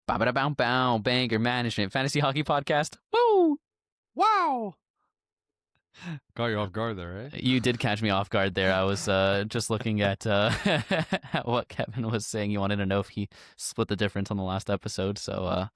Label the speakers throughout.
Speaker 1: Ba-ba-da-bow-bow, Banger Management Fantasy Hockey Podcast. Woo!
Speaker 2: Wow. Got you off guard there, eh?
Speaker 1: You did catch me off guard there. I was just looking at at what Kevin was saying. He wanted to know if he split the difference on the last episode. So I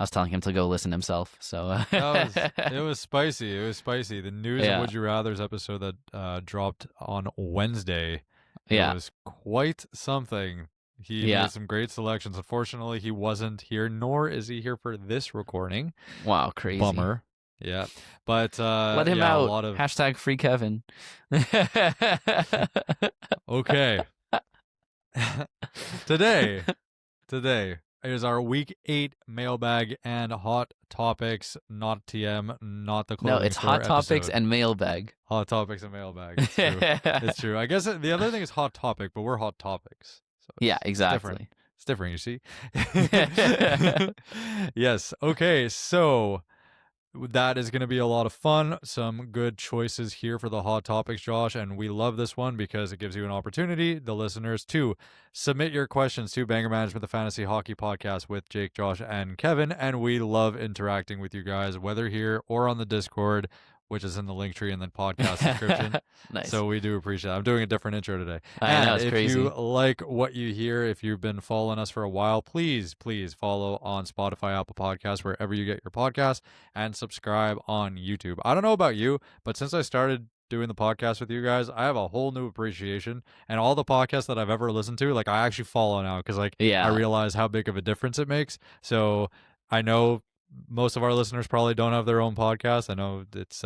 Speaker 1: was telling him to go listen himself. So
Speaker 2: It was spicy. It was spicy. The news of
Speaker 1: yeah,
Speaker 2: Would You Rather's episode that dropped on Wednesday. It
Speaker 1: yeah,
Speaker 2: was quite something. He
Speaker 1: yeah.
Speaker 2: made some great selections. Unfortunately, he wasn't here, nor is he here for this recording.
Speaker 1: Wow, crazy.
Speaker 2: Bummer. Yeah. But
Speaker 1: Let him out.
Speaker 2: a lot of
Speaker 1: Hashtag free Kevin.
Speaker 2: Okay. Today is our week 8 mailbag and hot topics, not TM, not the
Speaker 1: No,
Speaker 2: clothing
Speaker 1: it's
Speaker 2: store
Speaker 1: hot topics
Speaker 2: episode.
Speaker 1: and mailbag.
Speaker 2: Hot topics and mailbag. It's true. It's true. I guess the other thing is hot topic, but we're hot topics. So
Speaker 1: Yeah,
Speaker 2: it's different.
Speaker 1: exactly.
Speaker 2: It's different, you see. Yes. Okay. So that is going to be a lot of fun. Some good choices here for the hot topics, Josh. And we love this one because it gives you an opportunity, the listeners, to submit your questions to Banger Management, the Fantasy Hockey Podcast with Jake, Josh, and Kevin. And we love interacting with you guys, whether here or on the Discord, which is in the link tree and then podcast description.
Speaker 1: Nice.
Speaker 2: So we do appreciate it. I'm doing a different intro today.
Speaker 1: I know, it's
Speaker 2: if
Speaker 1: crazy.
Speaker 2: you like what you hear, if you've been following us for a while, please follow on Spotify, Apple Podcasts, wherever you get your podcasts, and subscribe on YouTube. I don't know about you, but since I started doing the podcast with you guys, I have a whole new appreciation, and all the podcasts that I've ever listened to, like I actually follow now because I realize how big of a difference it makes. So I know most of our listeners probably don't have their own podcast. I know it's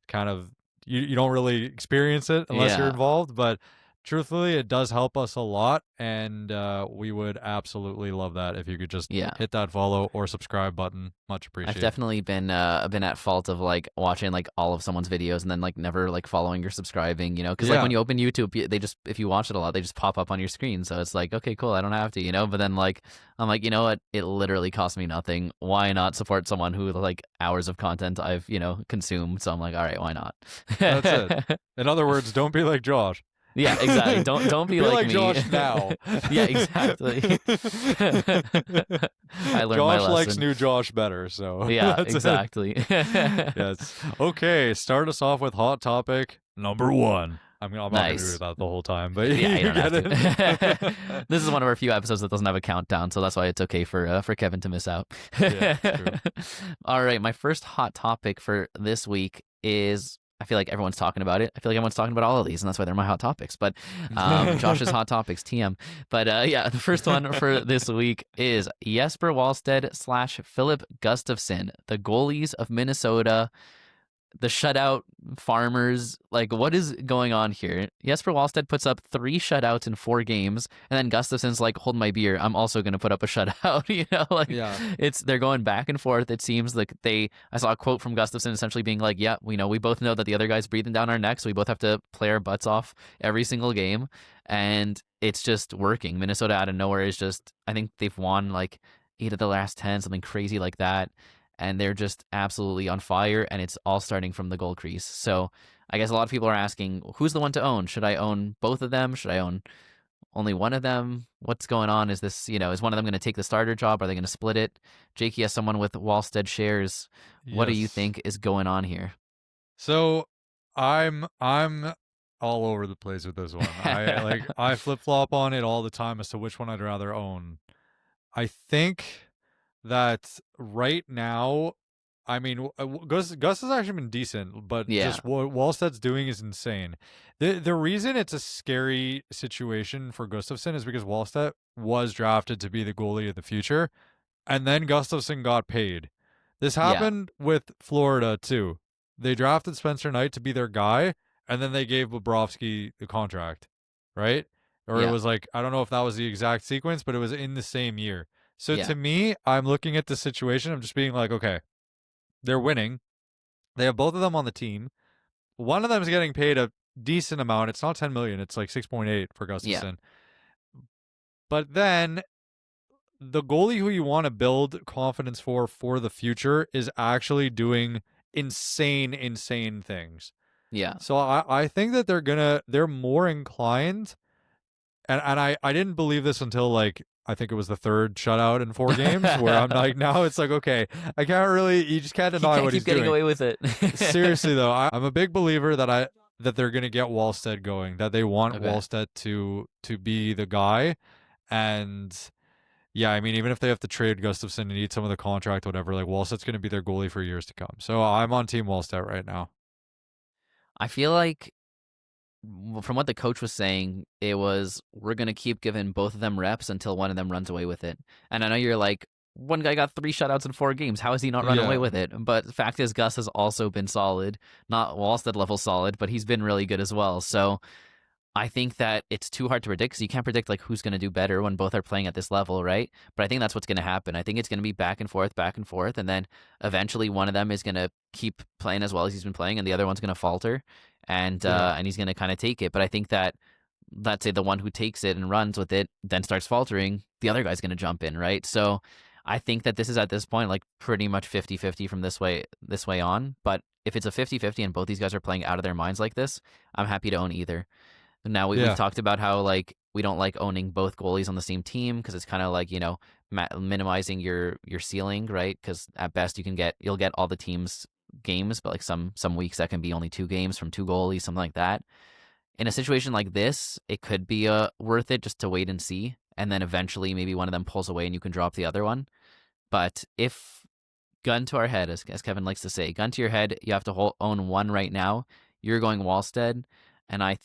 Speaker 2: kind of you don't really experience it unless you're involved, but truthfully, it does help us a lot, and we would absolutely love that if you could just hit that follow or subscribe button. Much appreciated.
Speaker 1: I've definitely been at fault of like watching like all of someone's videos and then like never like following or subscribing, you know, because like when you open YouTube, they just, if you watch it a lot, they just pop up on your screen. So it's like, okay, cool, I don't have to, you know. But then like I'm like, you know what? It literally cost me nothing. Why not support someone who like hours of content I've consumed? So I'm like, all right, why not?
Speaker 2: That's it. In other words, don't be like Josh.
Speaker 1: Yeah, exactly. Don't be like me.
Speaker 2: Josh now.
Speaker 1: Yeah, exactly. I learned my
Speaker 2: Josh
Speaker 1: lesson.
Speaker 2: likes new Josh better, so
Speaker 1: yeah, exactly.
Speaker 2: Yes. Okay, start us off with hot topic number 1. I'm not going to do that the whole time, but
Speaker 1: yeah, you don't have
Speaker 2: it.
Speaker 1: to. This is one of our few episodes that doesn't have a countdown, so that's why it's okay for Kevin to miss out.
Speaker 2: Yeah, true.
Speaker 1: All right, my first hot topic for this week is, I feel like everyone's talking about it. I feel like everyone's talking about all of these, and that's why they're my hot topics. But Josh's hot topics, TM. But yeah, the first one for this week is Jesper Wallstedt / Philip Gustafsson, the goalies of Minnesota, the shutout farmers. Like, what is going on here? Jesper Wallstedt puts up 3 shutouts in 4 games, and then Gustafsson's like, hold my beer, I'm also going to put up a shutout. You know, like, they're going back and forth. It seems like I saw a quote from Gustafsson essentially being like, yeah, we both know that the other guy's breathing down our necks, so we both have to play our butts off every single game, and it's just working. Minnesota out of nowhere is just, I think they've won like 8 of the last 10, something crazy like that. And they're just absolutely on fire, and it's all starting from the goal crease. So I guess a lot of people are asking, who's the one to own? Should I own both of them? Should I own only one of them? What's going on? Is this, is one of them going to take the starter job? Are they going to split it? Jakey has someone with Wallstedt shares. What do you think is going on here?
Speaker 2: So I'm all over the place with this one. I flip-flop on it all the time as to which one I'd rather own. I think that right now, I mean, Gus has actually been decent, but just what Wallstedt's doing is insane. The reason it's a scary situation for Gustafsson is because Wallstedt was drafted to be the goalie of the future, and then Gustafsson got paid. This happened with Florida too. They drafted Spencer Knight to be their guy, and then they gave Bobrovsky the contract, right? Or it was like, I don't know if that was the exact sequence, but it was in the same year. So to me, I'm looking at the situation, I'm just being like, okay, they're winning. They have both of them on the team. One of them is getting paid a decent amount. It's not $10 million. It's like 6.8 for Gustafsson. But then the goalie who you want to build confidence for the future is actually doing insane things.
Speaker 1: Yeah.
Speaker 2: So I think that they're more inclined and I didn't believe this until like I think it was the third shutout in 4 games where I'm like, now it's like, okay, I can't really, you just can't
Speaker 1: He
Speaker 2: deny
Speaker 1: can't
Speaker 2: what
Speaker 1: keep
Speaker 2: he's
Speaker 1: getting
Speaker 2: doing.
Speaker 1: away with it.
Speaker 2: Seriously though, I'm a big believer that they're gonna get Wallstead going, that they want
Speaker 1: Okay.
Speaker 2: Wallstead to be the guy, and yeah, I mean even if they have to trade Gustafsson and eat some of the contract, whatever, like Wallstead's gonna be their goalie for years to come. So I'm on Team Wallstead right now.
Speaker 1: I feel like from what the coach was saying, it was we're gonna keep giving both of them reps until one of them runs away with it. And I know you're like, one guy got 3 shutouts in 4 games. How has he not run away
Speaker 2: Yeah,
Speaker 1: with it? But the fact is, Gus has also been solid, not Wallstead level solid, but he's been really good as well. So I think that it's too hard to predict because you can't predict like who's going to do better when both are playing at this level, right? But I think that's what's going to happen. I think it's going to be back and forth, and then eventually one of them is going to keep playing as well as he's been playing, and the other one's going to falter,
Speaker 2: yeah,
Speaker 1: and he's going to kind of take it. But I think that let's say the one who takes it and runs with it then starts faltering, the other guy's going to jump in, right? So I think that this is at this point like pretty much 50-50 from this way on. But if it's a 50-50 and both these guys are playing out of their minds like this, I'm happy to own either. Now we've
Speaker 2: yeah,
Speaker 1: talked about how like we don't like owning both goalies on the same team because it's kind of like minimizing your ceiling, right? Because at best you'll get all the teams games, but like some weeks that can be only 2 games from 2 goalies, something like that. In a situation like this, it could be worth it just to wait and see, and then eventually maybe one of them pulls away and you can drop the other one. But if gun to our head, as Kevin likes to say, gun to your head, you have to own one right now. You're going Wallstead, and I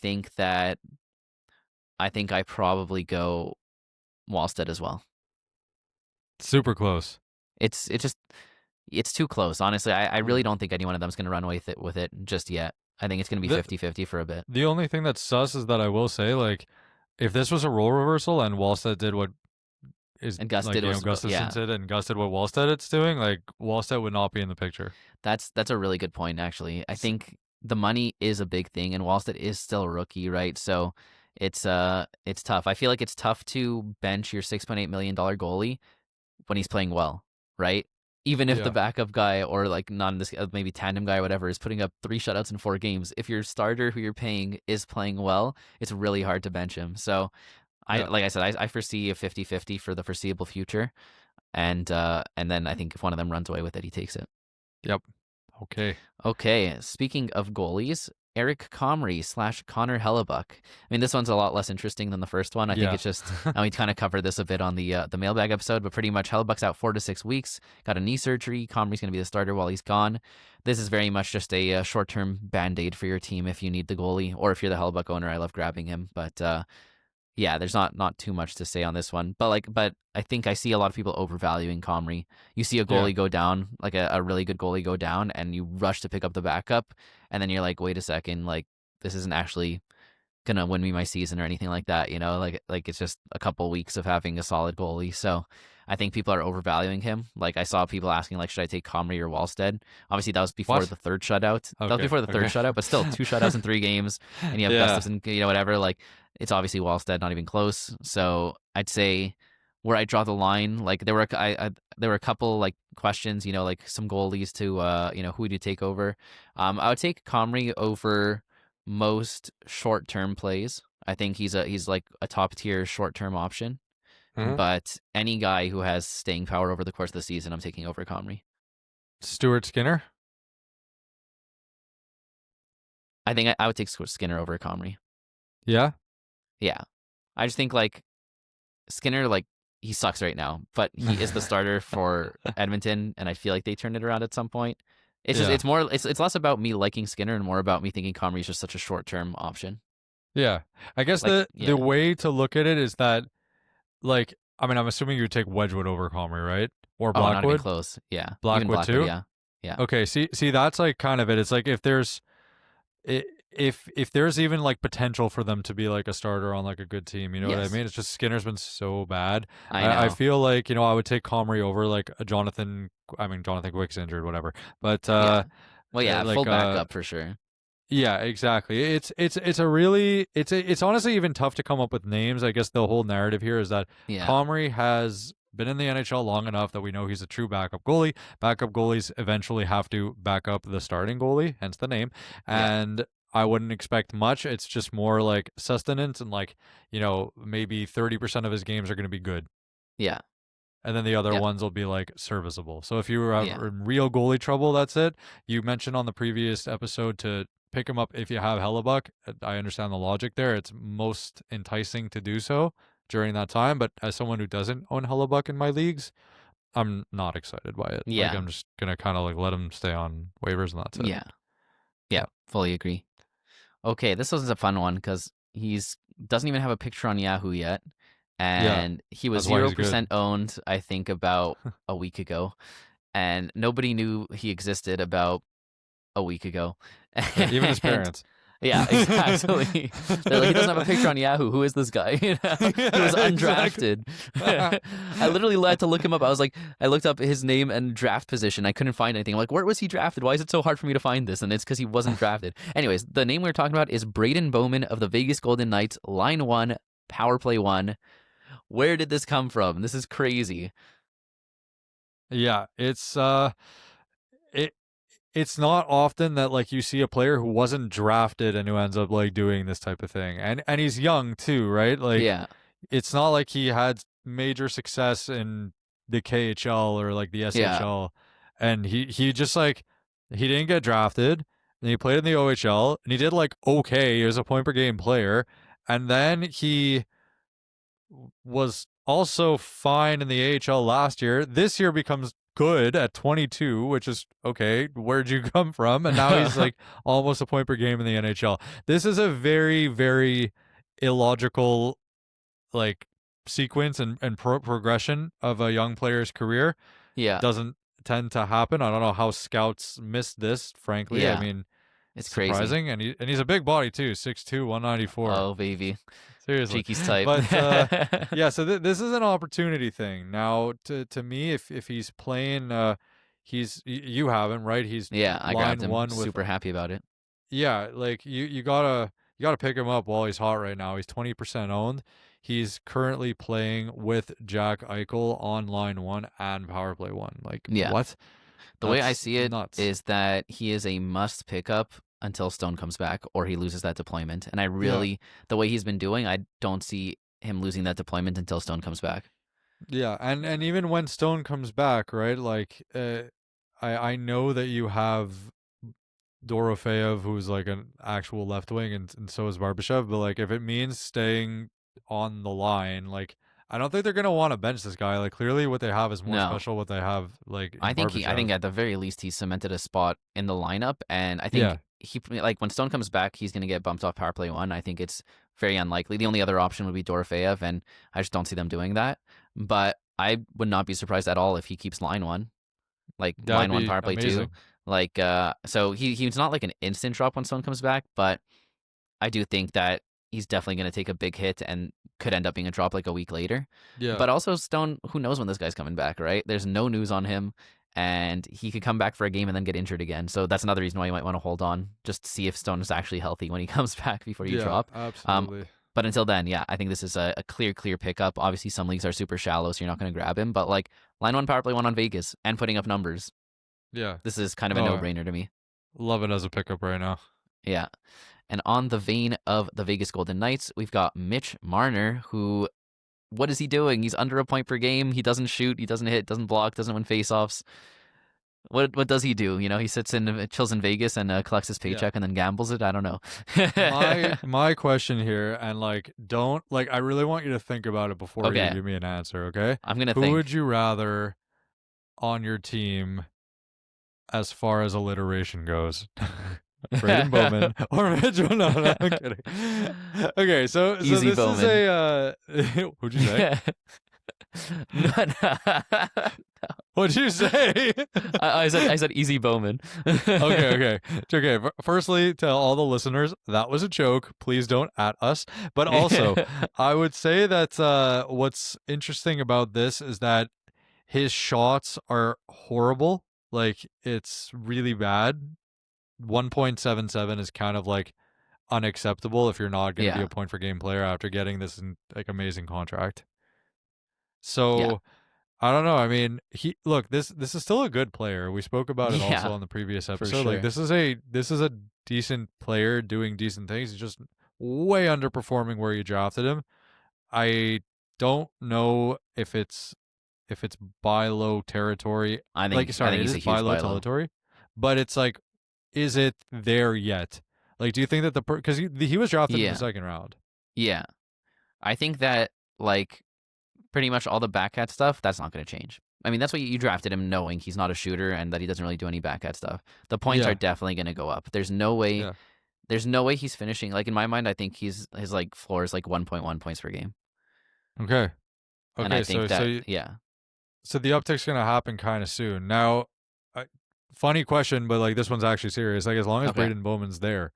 Speaker 1: probably go Wallstead as well.
Speaker 2: super close.
Speaker 1: It's too close. Honestly, I
Speaker 2: Mm.
Speaker 1: really don't think any one of them is going to run away with it just yet. I think it's going to be
Speaker 2: The
Speaker 1: 50-50 for a bit.
Speaker 2: the only thing that's sus is that I will say, like, if this was a role reversal and Wallstead did what is
Speaker 1: And Gus
Speaker 2: like,
Speaker 1: did was
Speaker 2: Gustafsson
Speaker 1: yeah.
Speaker 2: did and Gus did what Wallstead it's doing, like Wallstead would not be in the picture.
Speaker 1: That's a really good point actually. I
Speaker 2: S-
Speaker 1: think the money is a big thing and Wallstead is still a rookie, right? So it's tough. I feel like it's tough to bench your $6.8 million goalie when he's playing well, right? Even if the
Speaker 2: Yeah,
Speaker 1: backup guy or like non this maybe tandem guy or whatever is putting up 3 shutouts in 4 games, if your starter who you're paying is playing well, it's really hard to bench him. So I
Speaker 2: yeah,
Speaker 1: like I said, I foresee a 50-50 for the foreseeable future, and then I think if one of them runs away with it, he takes it.
Speaker 2: yep. Okay.
Speaker 1: Okay, speaking of goalies, Eric Comrie / Connor Hellebuck. I mean, this one's a lot less interesting than the first one. I think
Speaker 2: Yeah.
Speaker 1: it's just, and we kind of covered this a bit on the mailbag episode, but pretty much Hellebuck's out 4 to 6 weeks. Got a knee surgery. Comrie's going to be the starter while he's gone. This is very much just a short-term band-aid for your team if you need the goalie, or if you're the Hellebuck owner. I love grabbing him, but yeah, there's not too much to say on this one, but I think I see a lot of people overvaluing Comrie. You see a
Speaker 2: Yeah.
Speaker 1: goalie go down, like a really good goalie go down, and you rush to pick up the backup, and then you're like, wait a second, like this isn't actually gonna win me my season or anything like that, like it's just a couple weeks of having a solid goalie. So I think people are overvaluing him. Like I saw people asking, like, should I take Comrie or Wallstead? Obviously, that was before
Speaker 2: What?
Speaker 1: the third shutout. That was
Speaker 2: Okay.
Speaker 1: before the third
Speaker 2: Okay.
Speaker 1: shutout, but still 2 shutouts in 3 games, and you have
Speaker 2: Yeah.
Speaker 1: Gustafsson, whatever. Like it's obviously Wallstead, not even close. So I'd say where I draw the line, like there were a couple like questions, like some goalies to who would you take over? I would take Comrie over most short term plays. I think he's like a top tier short term option.
Speaker 3: Mhm.
Speaker 1: But any guy who has staying power over the course of the season, I'm taking over Comrie.
Speaker 2: Stuart Skinner?
Speaker 1: I think I would take Skinner over Comrie.
Speaker 2: Yeah.
Speaker 1: Yeah, I just think like Skinner, like he sucks right now, but he is the starter for Edmonton, and I feel like they turn it around at some point. It's just
Speaker 2: Yeah.
Speaker 1: it's less about me liking Skinner and more about me thinking Comrie is just such a short term option.
Speaker 2: Yeah. I guess
Speaker 1: Like
Speaker 2: the
Speaker 1: yeah,
Speaker 2: way to look at it is that, like, I mean, I'm assuming you would take Wedgwood over Comrie, right? Or
Speaker 1: oh, not even
Speaker 2: Blackwood?
Speaker 1: close. Yeah, even
Speaker 2: Blackwood
Speaker 1: Blackwood.
Speaker 2: too?
Speaker 1: Yeah, yeah,
Speaker 2: Okay, see that's like kind of it. It's like if there's if there's even like potential for them to be like a starter on like a good team, you know what I
Speaker 1: yes,
Speaker 2: mean? It's just Skinner's been so bad.
Speaker 1: I
Speaker 2: I
Speaker 1: know.
Speaker 2: feel like, I would take Comrie over like a Jonathan. I mean, Jonathan Quick's injured, whatever. But
Speaker 1: Yeah, well, yeah, full
Speaker 2: like
Speaker 1: backup for sure.
Speaker 2: yeah, exactly. It's a really it's honestly even tough to come up with names. I guess the whole narrative here is that
Speaker 1: Yeah,
Speaker 2: Comrie has been in the NHL long enough that we know he's a true backup goalie. Backup goalies eventually have to back up the starting goalie, hence the name.
Speaker 1: yeah.
Speaker 2: And I wouldn't expect much. It's just more like sustenance and like, maybe 30% of his games are going to be good.
Speaker 1: Yeah.
Speaker 2: And then the other
Speaker 1: Yep.
Speaker 2: ones will be like serviceable. So if you have
Speaker 1: Yeah.
Speaker 2: real goalie trouble, that's it. You mentioned on the previous episode to pick him up if you have Hellebuck. I understand the logic there. It's most enticing to do so during that time. But as someone who doesn't own Hellebuck in my leagues, I'm not excited by it. Like,
Speaker 1: Yeah.
Speaker 2: I'm just gonna kind of like let him stay on waivers and that's it.
Speaker 1: Yeah. Yeah. Fully agree. Okay, this was a fun one because he's doesn't even have a picture on Yahoo yet,
Speaker 2: Yeah,
Speaker 1: and he was
Speaker 2: that's why he's
Speaker 1: 0%
Speaker 2: good.
Speaker 1: owned, I think, about a week ago, and nobody knew he existed about a week ago.
Speaker 2: Even his
Speaker 1: And
Speaker 2: parents.
Speaker 1: yeah, exactly. They're like, he doesn't have a picture on Yahoo. Who is this guy? He was undrafted. I literally had to look him up. I looked up his name and draft position. I couldn't find anything. I'm like, where was he drafted? Why is it so hard for me to find this? And it's because he wasn't drafted. Anyways, the name we were talking about is Braeden Bowman of the Vegas Golden Knights, line 1, power play 1. Where did this come from? This is crazy.
Speaker 2: Yeah, it it's not often that like you see a player who wasn't drafted and who ends up like doing this type of thing. And he's young too, right? Like
Speaker 1: Yeah.
Speaker 2: it's not like he had major success in the KHL or like the
Speaker 1: Yeah.
Speaker 2: SHL and he just like he didn't get drafted and he played in the OHL and he did like okay. He was a point per game player and then he was also fine in the AHL last year. This year becomes good at 22, which is okay. Where'd you come from? And now he's like almost a point per game in the NHL. This is a very, very illogical like sequence and progression of a young player's career.
Speaker 1: Yeah.
Speaker 2: Doesn't tend to happen. I don't know how scouts missed this, frankly. I
Speaker 1: Yeah.
Speaker 2: mean,
Speaker 1: It's crazy.
Speaker 2: surprising. And he's a big body too, 6'2", 194.
Speaker 1: Oh, baby.
Speaker 2: Seriously.
Speaker 1: Cheeky's type.
Speaker 2: But yeah, so this is an opportunity thing. Now to me if he's playing you have him, right? He's
Speaker 1: Yeah, I grabbed
Speaker 2: line
Speaker 1: him.
Speaker 2: 1 with
Speaker 1: Super happy about it.
Speaker 2: yeah, like you gotta pick him up while he's hot right now. He's 20% owned. He's currently playing with Jack Eichel on line 1 and power play 1. Like
Speaker 1: Yeah.
Speaker 2: what?
Speaker 1: The way I
Speaker 2: That's
Speaker 1: see it
Speaker 2: nuts.
Speaker 1: is that he is a must pickup until Stone comes back or he loses that deployment. And the way he's been doing, I don't see him losing that deployment until Stone comes back.
Speaker 2: Yeah, and even when Stone comes back, right? Like I know that you have Dorofeyev, who's like an actual left wing, and so is Barbashev. But like, if it means staying on the line, like, I don't think they're gonna want to bench this guy. Like, clearly, what they have is more
Speaker 1: No.
Speaker 2: special. What they have, like, in
Speaker 1: I think
Speaker 2: Barbashev.
Speaker 1: at the very least he cemented a spot in the lineup, and I think
Speaker 2: Yeah,
Speaker 1: he like when Stone comes back, he's gonna get bumped off power play 1. I think it's very unlikely. The only other option would be Dorofeyev, and I just don't see them doing that. But I would not be surprised at all if he keeps line 1, like
Speaker 2: that'd
Speaker 1: line 1
Speaker 2: be
Speaker 1: power play 2.
Speaker 2: amazing.
Speaker 1: Like so he's not like an instant drop when Stone comes back, but I do think that he's definitely going to take a big hit and could end up being a drop like a week later.
Speaker 2: Yeah,
Speaker 1: But also Stone, who knows when this guy's coming back, right? There's no news on him, and he could come back for a game and then get injured again. So that's another reason why you might want to hold on, just to see if Stone is actually healthy when he comes back before you
Speaker 2: yeah,
Speaker 1: drop.
Speaker 2: absolutely.
Speaker 1: But until then, yeah, I think this is a clear pickup. Obviously, some leagues are super shallow, so you're not going to grab him. But like line 1 power play 1 on Vegas and putting up numbers,
Speaker 2: Yeah,
Speaker 1: this is kind of a
Speaker 2: no,
Speaker 1: no-brainer to me.
Speaker 2: love it as a pickup right now.
Speaker 1: Yeah. And on the vein of the Vegas Golden Knights, we've got Mitch Marner, who, what is he doing? He's under a point per game. He doesn't shoot. He doesn't hit. Doesn't block. Doesn't win faceoffs. What does he do? You know, he chills in Vegas and collects his paycheck and then gambles it. I don't know.
Speaker 2: My question here, and like, don't like, I really want you to think about it before you
Speaker 1: Okay,
Speaker 2: give me an answer. Okay,
Speaker 1: I'm gonna
Speaker 2: who
Speaker 1: think.
Speaker 2: would you rather on your team as far as alliteration goes? Braeden Bowman or Mitch? No, I'm kidding. Okay, so
Speaker 1: Easy
Speaker 2: this
Speaker 1: Bowman.
Speaker 2: is a what'd you say?
Speaker 1: No.
Speaker 2: What'd you say?
Speaker 1: I said easy Bowman.
Speaker 2: Okay. Firstly, to all the listeners, that was a joke. Please don't at us. But also, I would say that what's interesting about this is that his shots are horrible. Like, it's really bad. 1.77 is kind of like unacceptable if you're not going to be
Speaker 1: Yeah.
Speaker 2: a point per game player after getting this like amazing contract.
Speaker 1: Yeah.
Speaker 2: So I don't know. I mean, this is still a good player. We spoke about it also
Speaker 1: Yeah,
Speaker 2: on the previous
Speaker 1: for
Speaker 2: episode.
Speaker 1: sure.
Speaker 2: Like this is a decent player doing decent things. He's just way underperforming where you drafted him. I don't know if it's buy low territory.
Speaker 1: I think
Speaker 2: It
Speaker 1: he's
Speaker 2: is
Speaker 1: a
Speaker 2: buy
Speaker 1: huge
Speaker 2: low
Speaker 1: buy low.
Speaker 2: territory, but it's like, is it there yet? Like, do you think that because he was drafted in the
Speaker 1: Yeah,
Speaker 2: second round?
Speaker 1: yeah. I think that like pretty much all the backhat stuff, that's not going to change. I mean, that's what you drafted him knowing he's not a shooter and that he doesn't really do any backhat stuff. The points are
Speaker 2: Yeah,
Speaker 1: definitely going to go up. There's
Speaker 2: yeah.
Speaker 1: no way he's finishing. Like in my mind, I think his like floor is like 1.1 points per game.
Speaker 2: Okay,
Speaker 1: And I
Speaker 2: okay.
Speaker 1: think that yeah.
Speaker 2: So the uptick's gonna happen kind of soon. Now, I, funny question, but like this one's actually serious. Like as long as
Speaker 1: Okay.
Speaker 2: Braeden Bowman's there,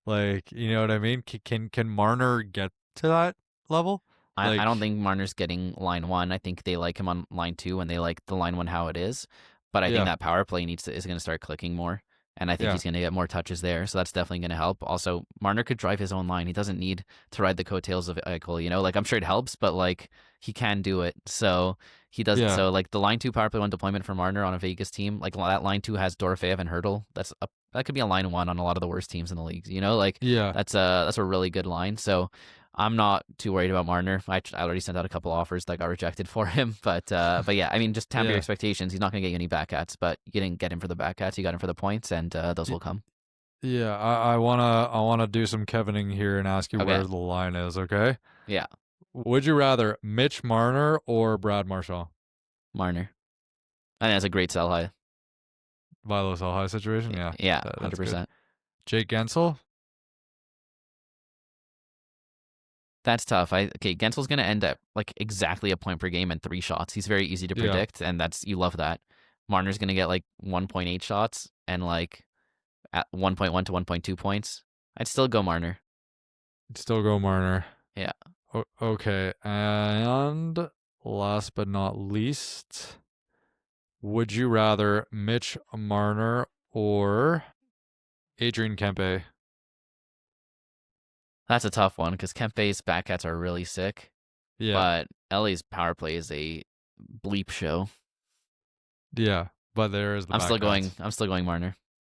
Speaker 2: like you know what I mean? Can Marner get to that level?
Speaker 1: I don't
Speaker 2: Like,
Speaker 1: think Marner's getting line one. I think they like him on line two and they like the line one how it is. But I think
Speaker 2: yeah,
Speaker 1: that power play is going to start clicking more. And I think
Speaker 2: yeah,
Speaker 1: he's going to get more touches there. So that's definitely going to help. Also, Marner could drive his own line. He doesn't need to ride the coattails of Eichel, you know? Like, I'm sure it helps, but like, he can do it. So he does.
Speaker 2: yeah,
Speaker 1: So, like, the line two power play one deployment for Marner on a Vegas team, like, that line two has Dorofeyev and Hurdle. That could be a line one on a lot of the worst teams in the leagues, you know? Like,
Speaker 2: yeah.
Speaker 1: that's a really good line. So, I'm not too worried about Marner. I already sent out a couple offers that got rejected for him, but yeah, I mean, just temper your
Speaker 2: Yeah.
Speaker 1: expectations. He's not going to get you any backhats, but you didn't get him for the backhats. You got him for the points, and those
Speaker 2: Y-
Speaker 1: will come.
Speaker 2: Yeah, I wanna do some Kevining here and ask you
Speaker 1: Okay,
Speaker 2: where the line is, okay?
Speaker 1: yeah,
Speaker 2: Would you rather Mitch Marner or Brad Marchand?
Speaker 1: Marner. I think that's a great sell high.
Speaker 2: Vilo sell high situation? Yeah,
Speaker 1: Yeah,
Speaker 2: that's good.
Speaker 1: 100%.
Speaker 2: Jake Gensel?
Speaker 1: That's tough. Okay, Gensel's going to end up like exactly a point per game and 3 shots. He's very easy to
Speaker 2: Yeah,
Speaker 1: predict, and you love that. Marner's going to get like 1.8 shots and like at 1.1 to 1.2 points. I'd still go Marner.
Speaker 2: still go Marner.
Speaker 1: Yeah.
Speaker 2: Okay, and last but not least, would you rather Mitch Marner or Adrian Kempe?
Speaker 1: That's a tough one because Kempe's backhats are really sick,
Speaker 2: Yeah,
Speaker 1: but LA's power play is a bleep show.
Speaker 2: yeah, but there is the backhats.
Speaker 1: I'm still going Marner.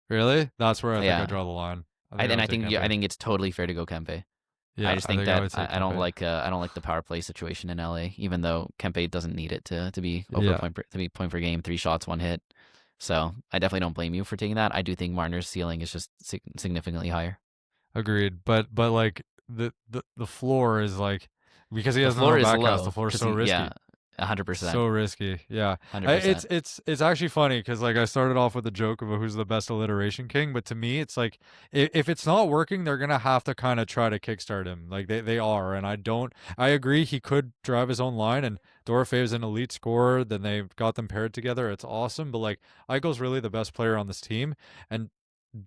Speaker 2: Really? That's where I think I
Speaker 1: Yeah.
Speaker 2: draw the line. I think I
Speaker 1: And
Speaker 2: would take
Speaker 1: I
Speaker 2: Kempe.
Speaker 1: think it's totally fair to go Kempe. I
Speaker 2: Yeah,
Speaker 1: just
Speaker 2: I
Speaker 1: think
Speaker 2: think I
Speaker 1: that
Speaker 2: would take
Speaker 1: I don't
Speaker 2: Kempe.
Speaker 1: I don't like the power play situation in LA, even though Kempe doesn't need it to be over
Speaker 2: Yeah,
Speaker 1: to be point per game, 3 shots, 1 hit. So I definitely don't blame you for taking that. I do think Marner's ceiling is just significantly higher.
Speaker 2: agreed. But like the floor is like, because he
Speaker 1: The
Speaker 2: has
Speaker 1: floor
Speaker 2: no
Speaker 1: is
Speaker 2: backcast, the
Speaker 1: low
Speaker 2: floor is
Speaker 1: because
Speaker 2: so risky.
Speaker 1: 100%,
Speaker 2: So risky. Yeah.
Speaker 1: 100%.
Speaker 2: It's actually funny because like I started off with a joke of who's the best alliteration king, but to me it's like, if it's not working, they're gonna have to kind of try to kickstart him. Like they are, and I agree he could drive his own line, and Dorofeye's an elite scorer. Then they've got them paired together. It's awesome, but like Eichel's really the best player on this team, and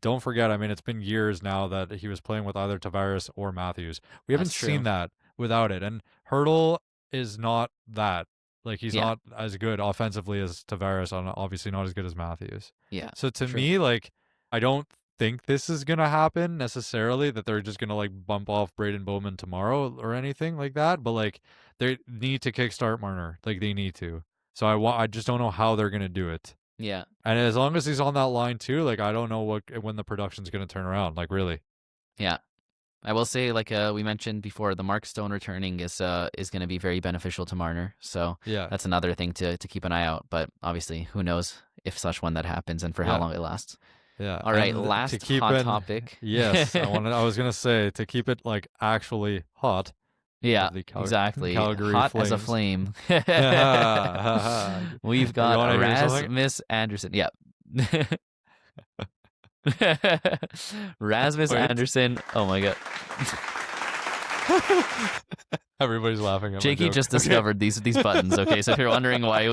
Speaker 2: don't forget, I mean, it's been years now that he was playing with either Tavares or Matthews. We haven't
Speaker 1: That's
Speaker 2: seen
Speaker 1: true.
Speaker 2: that without it, and Hurdle is not that. Like he's
Speaker 1: Yeah,
Speaker 2: not as good offensively as Tavares, and obviously not as good as Matthews.
Speaker 1: yeah,
Speaker 2: So to
Speaker 1: true.
Speaker 2: me, like I don't think this is gonna happen necessarily. That they're just gonna like bump off Braeden Bowman tomorrow or anything like that. But like they need to kickstart Marner. Like they need to. So I just don't know how they're gonna do it.
Speaker 1: Yeah,
Speaker 2: And as long as he's on that line too, like I don't know when the production's gonna turn around. Like really.
Speaker 1: yeah. I will say, like we mentioned before, the Mark Stone returning is going to be very beneficial to Marner. So
Speaker 2: Yeah.
Speaker 1: that's another thing to keep an eye out. But obviously, who knows if such one that happens and for how
Speaker 2: Yeah.
Speaker 1: long it lasts.
Speaker 2: Yeah.
Speaker 1: All right,
Speaker 2: And to
Speaker 1: last
Speaker 2: keep
Speaker 1: hot
Speaker 2: in
Speaker 1: topic.
Speaker 2: yes, I was gonna say to keep it like actually hot.
Speaker 1: Yeah,
Speaker 2: Of the
Speaker 1: exactly.
Speaker 2: Calgary
Speaker 1: Hot as a
Speaker 2: Flames.
Speaker 1: flame. We've
Speaker 2: You want
Speaker 1: got
Speaker 2: to hear something?
Speaker 1: Rasmus Anderson. Yep. Rasmus
Speaker 2: Wait.
Speaker 1: Anderson. Oh my god.
Speaker 2: Everybody's laughing at my
Speaker 1: Jakey
Speaker 2: joke.
Speaker 1: just
Speaker 2: Okay.
Speaker 1: discovered these buttons. Okay, so if you're wondering why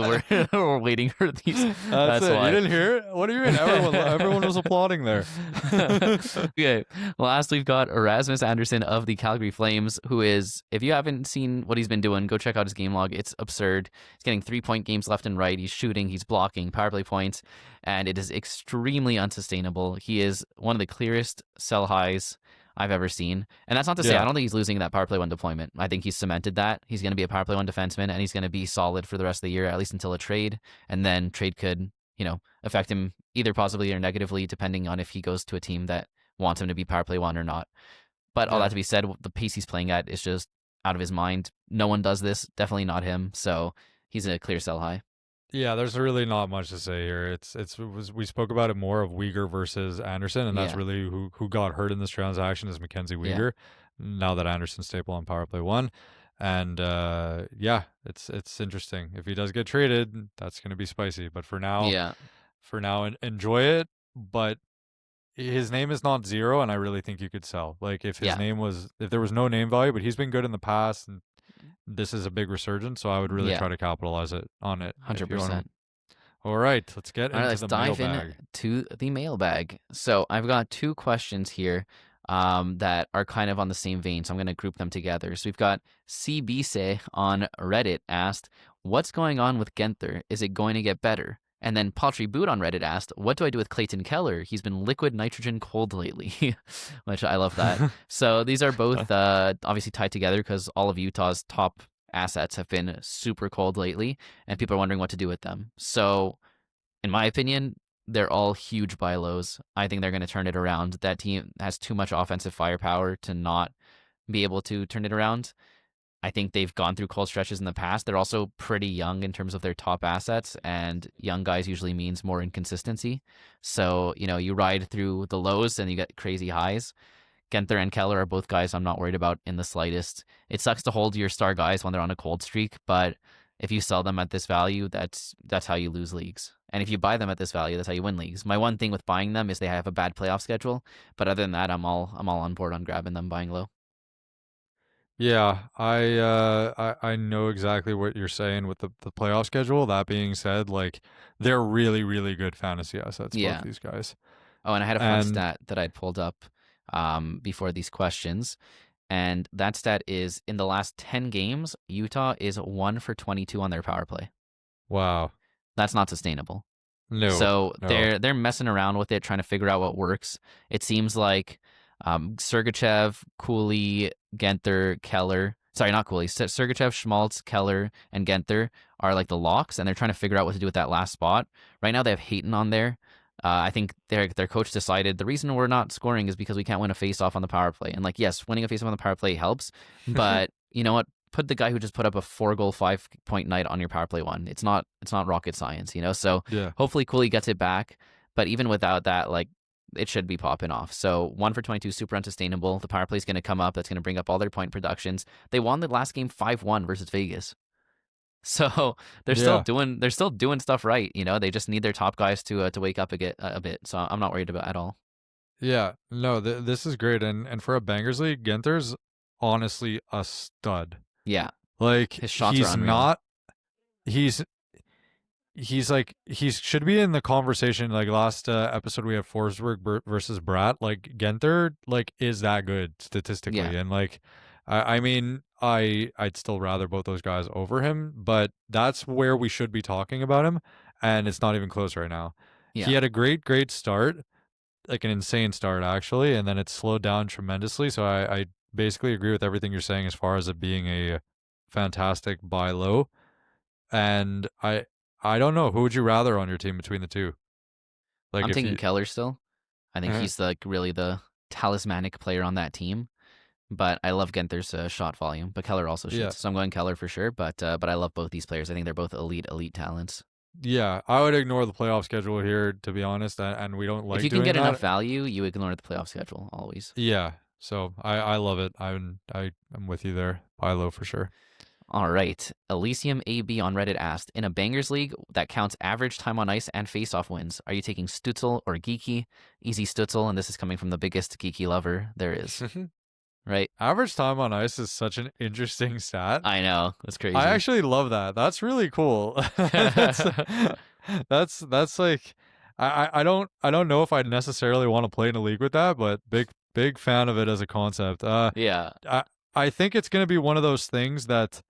Speaker 1: we're waiting for these,
Speaker 2: That's it.
Speaker 1: why.
Speaker 2: You didn't hear it? What do you mean? Everyone was applauding there.
Speaker 1: Okay, last we've got Rasmus Anderson of the Calgary Flames, who is, if you haven't seen what he's been doing, go check out his game log. It's absurd. He's getting 3-point games left and right. He's shooting, he's blocking, power play points, and it is extremely unsustainable. He is one of the clearest sell highs I've ever seen. And that's not to say I don't think he's losing that power play one deployment. I think he's cemented that. He's going to be a power play one defenseman, and he's going to be solid for the rest of the year, at least until a trade. And then trade could, affect him either positively or negatively, depending on if he goes to a team that wants him to be power play one or not. But all that to be said, the pace he's playing at is just out of his mind. No one does this. Definitely not him. So he's a clear sell high.
Speaker 2: Yeah, there's really not much to say here. We spoke about it more of Weegar versus Anderson, and that's really who got hurt in this transaction is Mackenzie Weegar. Now that Anderson's staple on power play one, and it's interesting. If he does get traded, that's going to be spicy. But for now, enjoy it. But his name is not zero, and I really think you could sell. Like if his name was, if there was no name value, but he's been good in the past, and this is a big resurgence, so I would really try to capitalize on it.
Speaker 1: 100%.
Speaker 2: All right, let's get into the mailbag.
Speaker 1: Let's dive into the mailbag. So I've got 2 questions here that are kind of on the same vein, so I'm going to group them together. So we've got CBC on Reddit asked, what's going on with Genther? Is it going to get better? And then Paltry Boot on Reddit asked, what do I do with Clayton Keller? He's been liquid nitrogen cold lately, which I love that. So these are both obviously tied together because all of Utah's top assets have been super cold lately, and people are wondering what to do with them. So in my opinion, they're all huge buy lows. I think they're going to turn it around. That team has too much offensive firepower to not be able to turn it around. I think they've gone through cold stretches in the past. They're also pretty young in terms of their top assets, and young guys usually means more inconsistency. So, you ride through the lows and you get crazy highs. Genther and Keller are both guys I'm not worried about in the slightest. It sucks to hold your star guys when they're on a cold streak, but if you sell them at this value, that's how you lose leagues. And if you buy them at this value, that's how you win leagues. My one thing with buying them is they have a bad playoff schedule, but other than that, I'm all on board on grabbing them, buying low.
Speaker 2: Yeah, I know exactly what you're saying with the playoff schedule. That being said, like they're really, really good fantasy assets, both these guys.
Speaker 1: Oh, and I had a fun stat that I'd pulled up before these questions. And that stat is in the last 10 games, Utah is 1 for 22 on their power play.
Speaker 2: Wow.
Speaker 1: That's not sustainable.
Speaker 2: No.
Speaker 1: So they're messing around with it, trying to figure out what works. It seems like Sergachev, Cooley, Genther, Keller. Sorry, not Cooley. Sergachev, Schmaltz, Keller, and Genther are like the locks, and they're trying to figure out what to do with that last spot. Right now, they have Hayton on there. I think their coach decided the reason we're not scoring is because we can't win a face-off on the power play. And yes, winning a face-off on the power play helps, but you know what? Put the guy who just put up a 4-goal, 5-point night on your power play one. It's not rocket science, So hopefully Cooley gets it back. But even without that, it should be popping off. So 1 for 22, super unsustainable. The power play is going to come up. That's going to bring up all their point productions. They won the last game 5-1 versus Vegas. So they're still doing stuff right. They just need their top guys to wake up a bit. So I'm not worried about it at all.
Speaker 2: Yeah, no, this is great. And for a bangers league, Genther's honestly a stud.
Speaker 1: Yeah.
Speaker 2: His shots are unreal. He should be in the conversation. Last episode we had Forsberg versus Bratt. Genther is that good statistically, and I'd still rather both those guys over him, but that's where we should be talking about him, and it's not even close right now. Yeah. He had a great start, an insane start actually, and then it slowed down tremendously. So I basically agree with everything you're saying as far as it being a fantastic buy low, and I don't know. Who would you rather on your team between the two?
Speaker 1: I'm thinking Keller still. I think he's really the talismanic player on that team. But I love Genther's shot volume. But Keller also shoots, so I'm going Keller for sure. But I love both these players. I think they're both elite talents.
Speaker 2: Yeah, I would ignore the playoff schedule here, to be honest. And we don't like.
Speaker 1: If you can get enough value, you ignore the playoff schedule always.
Speaker 2: Yeah, so I love it. I'm with you there. Buy low for sure.
Speaker 1: All right. Elysium AB on Reddit asked, in a bangers league that counts average time on ice and face-off wins, are you taking Stutzle or Geekie? Easy Stutzle, and this is coming from the biggest Geekie lover there is. Right?
Speaker 2: Average time on ice is such an interesting stat.
Speaker 1: I know. That's crazy.
Speaker 2: I actually love that. That's really cool. that's like I don't know if I'd necessarily want to play in a league with that, but big fan of it as a concept.
Speaker 1: Yeah.
Speaker 2: I think it's going to be one of those things that,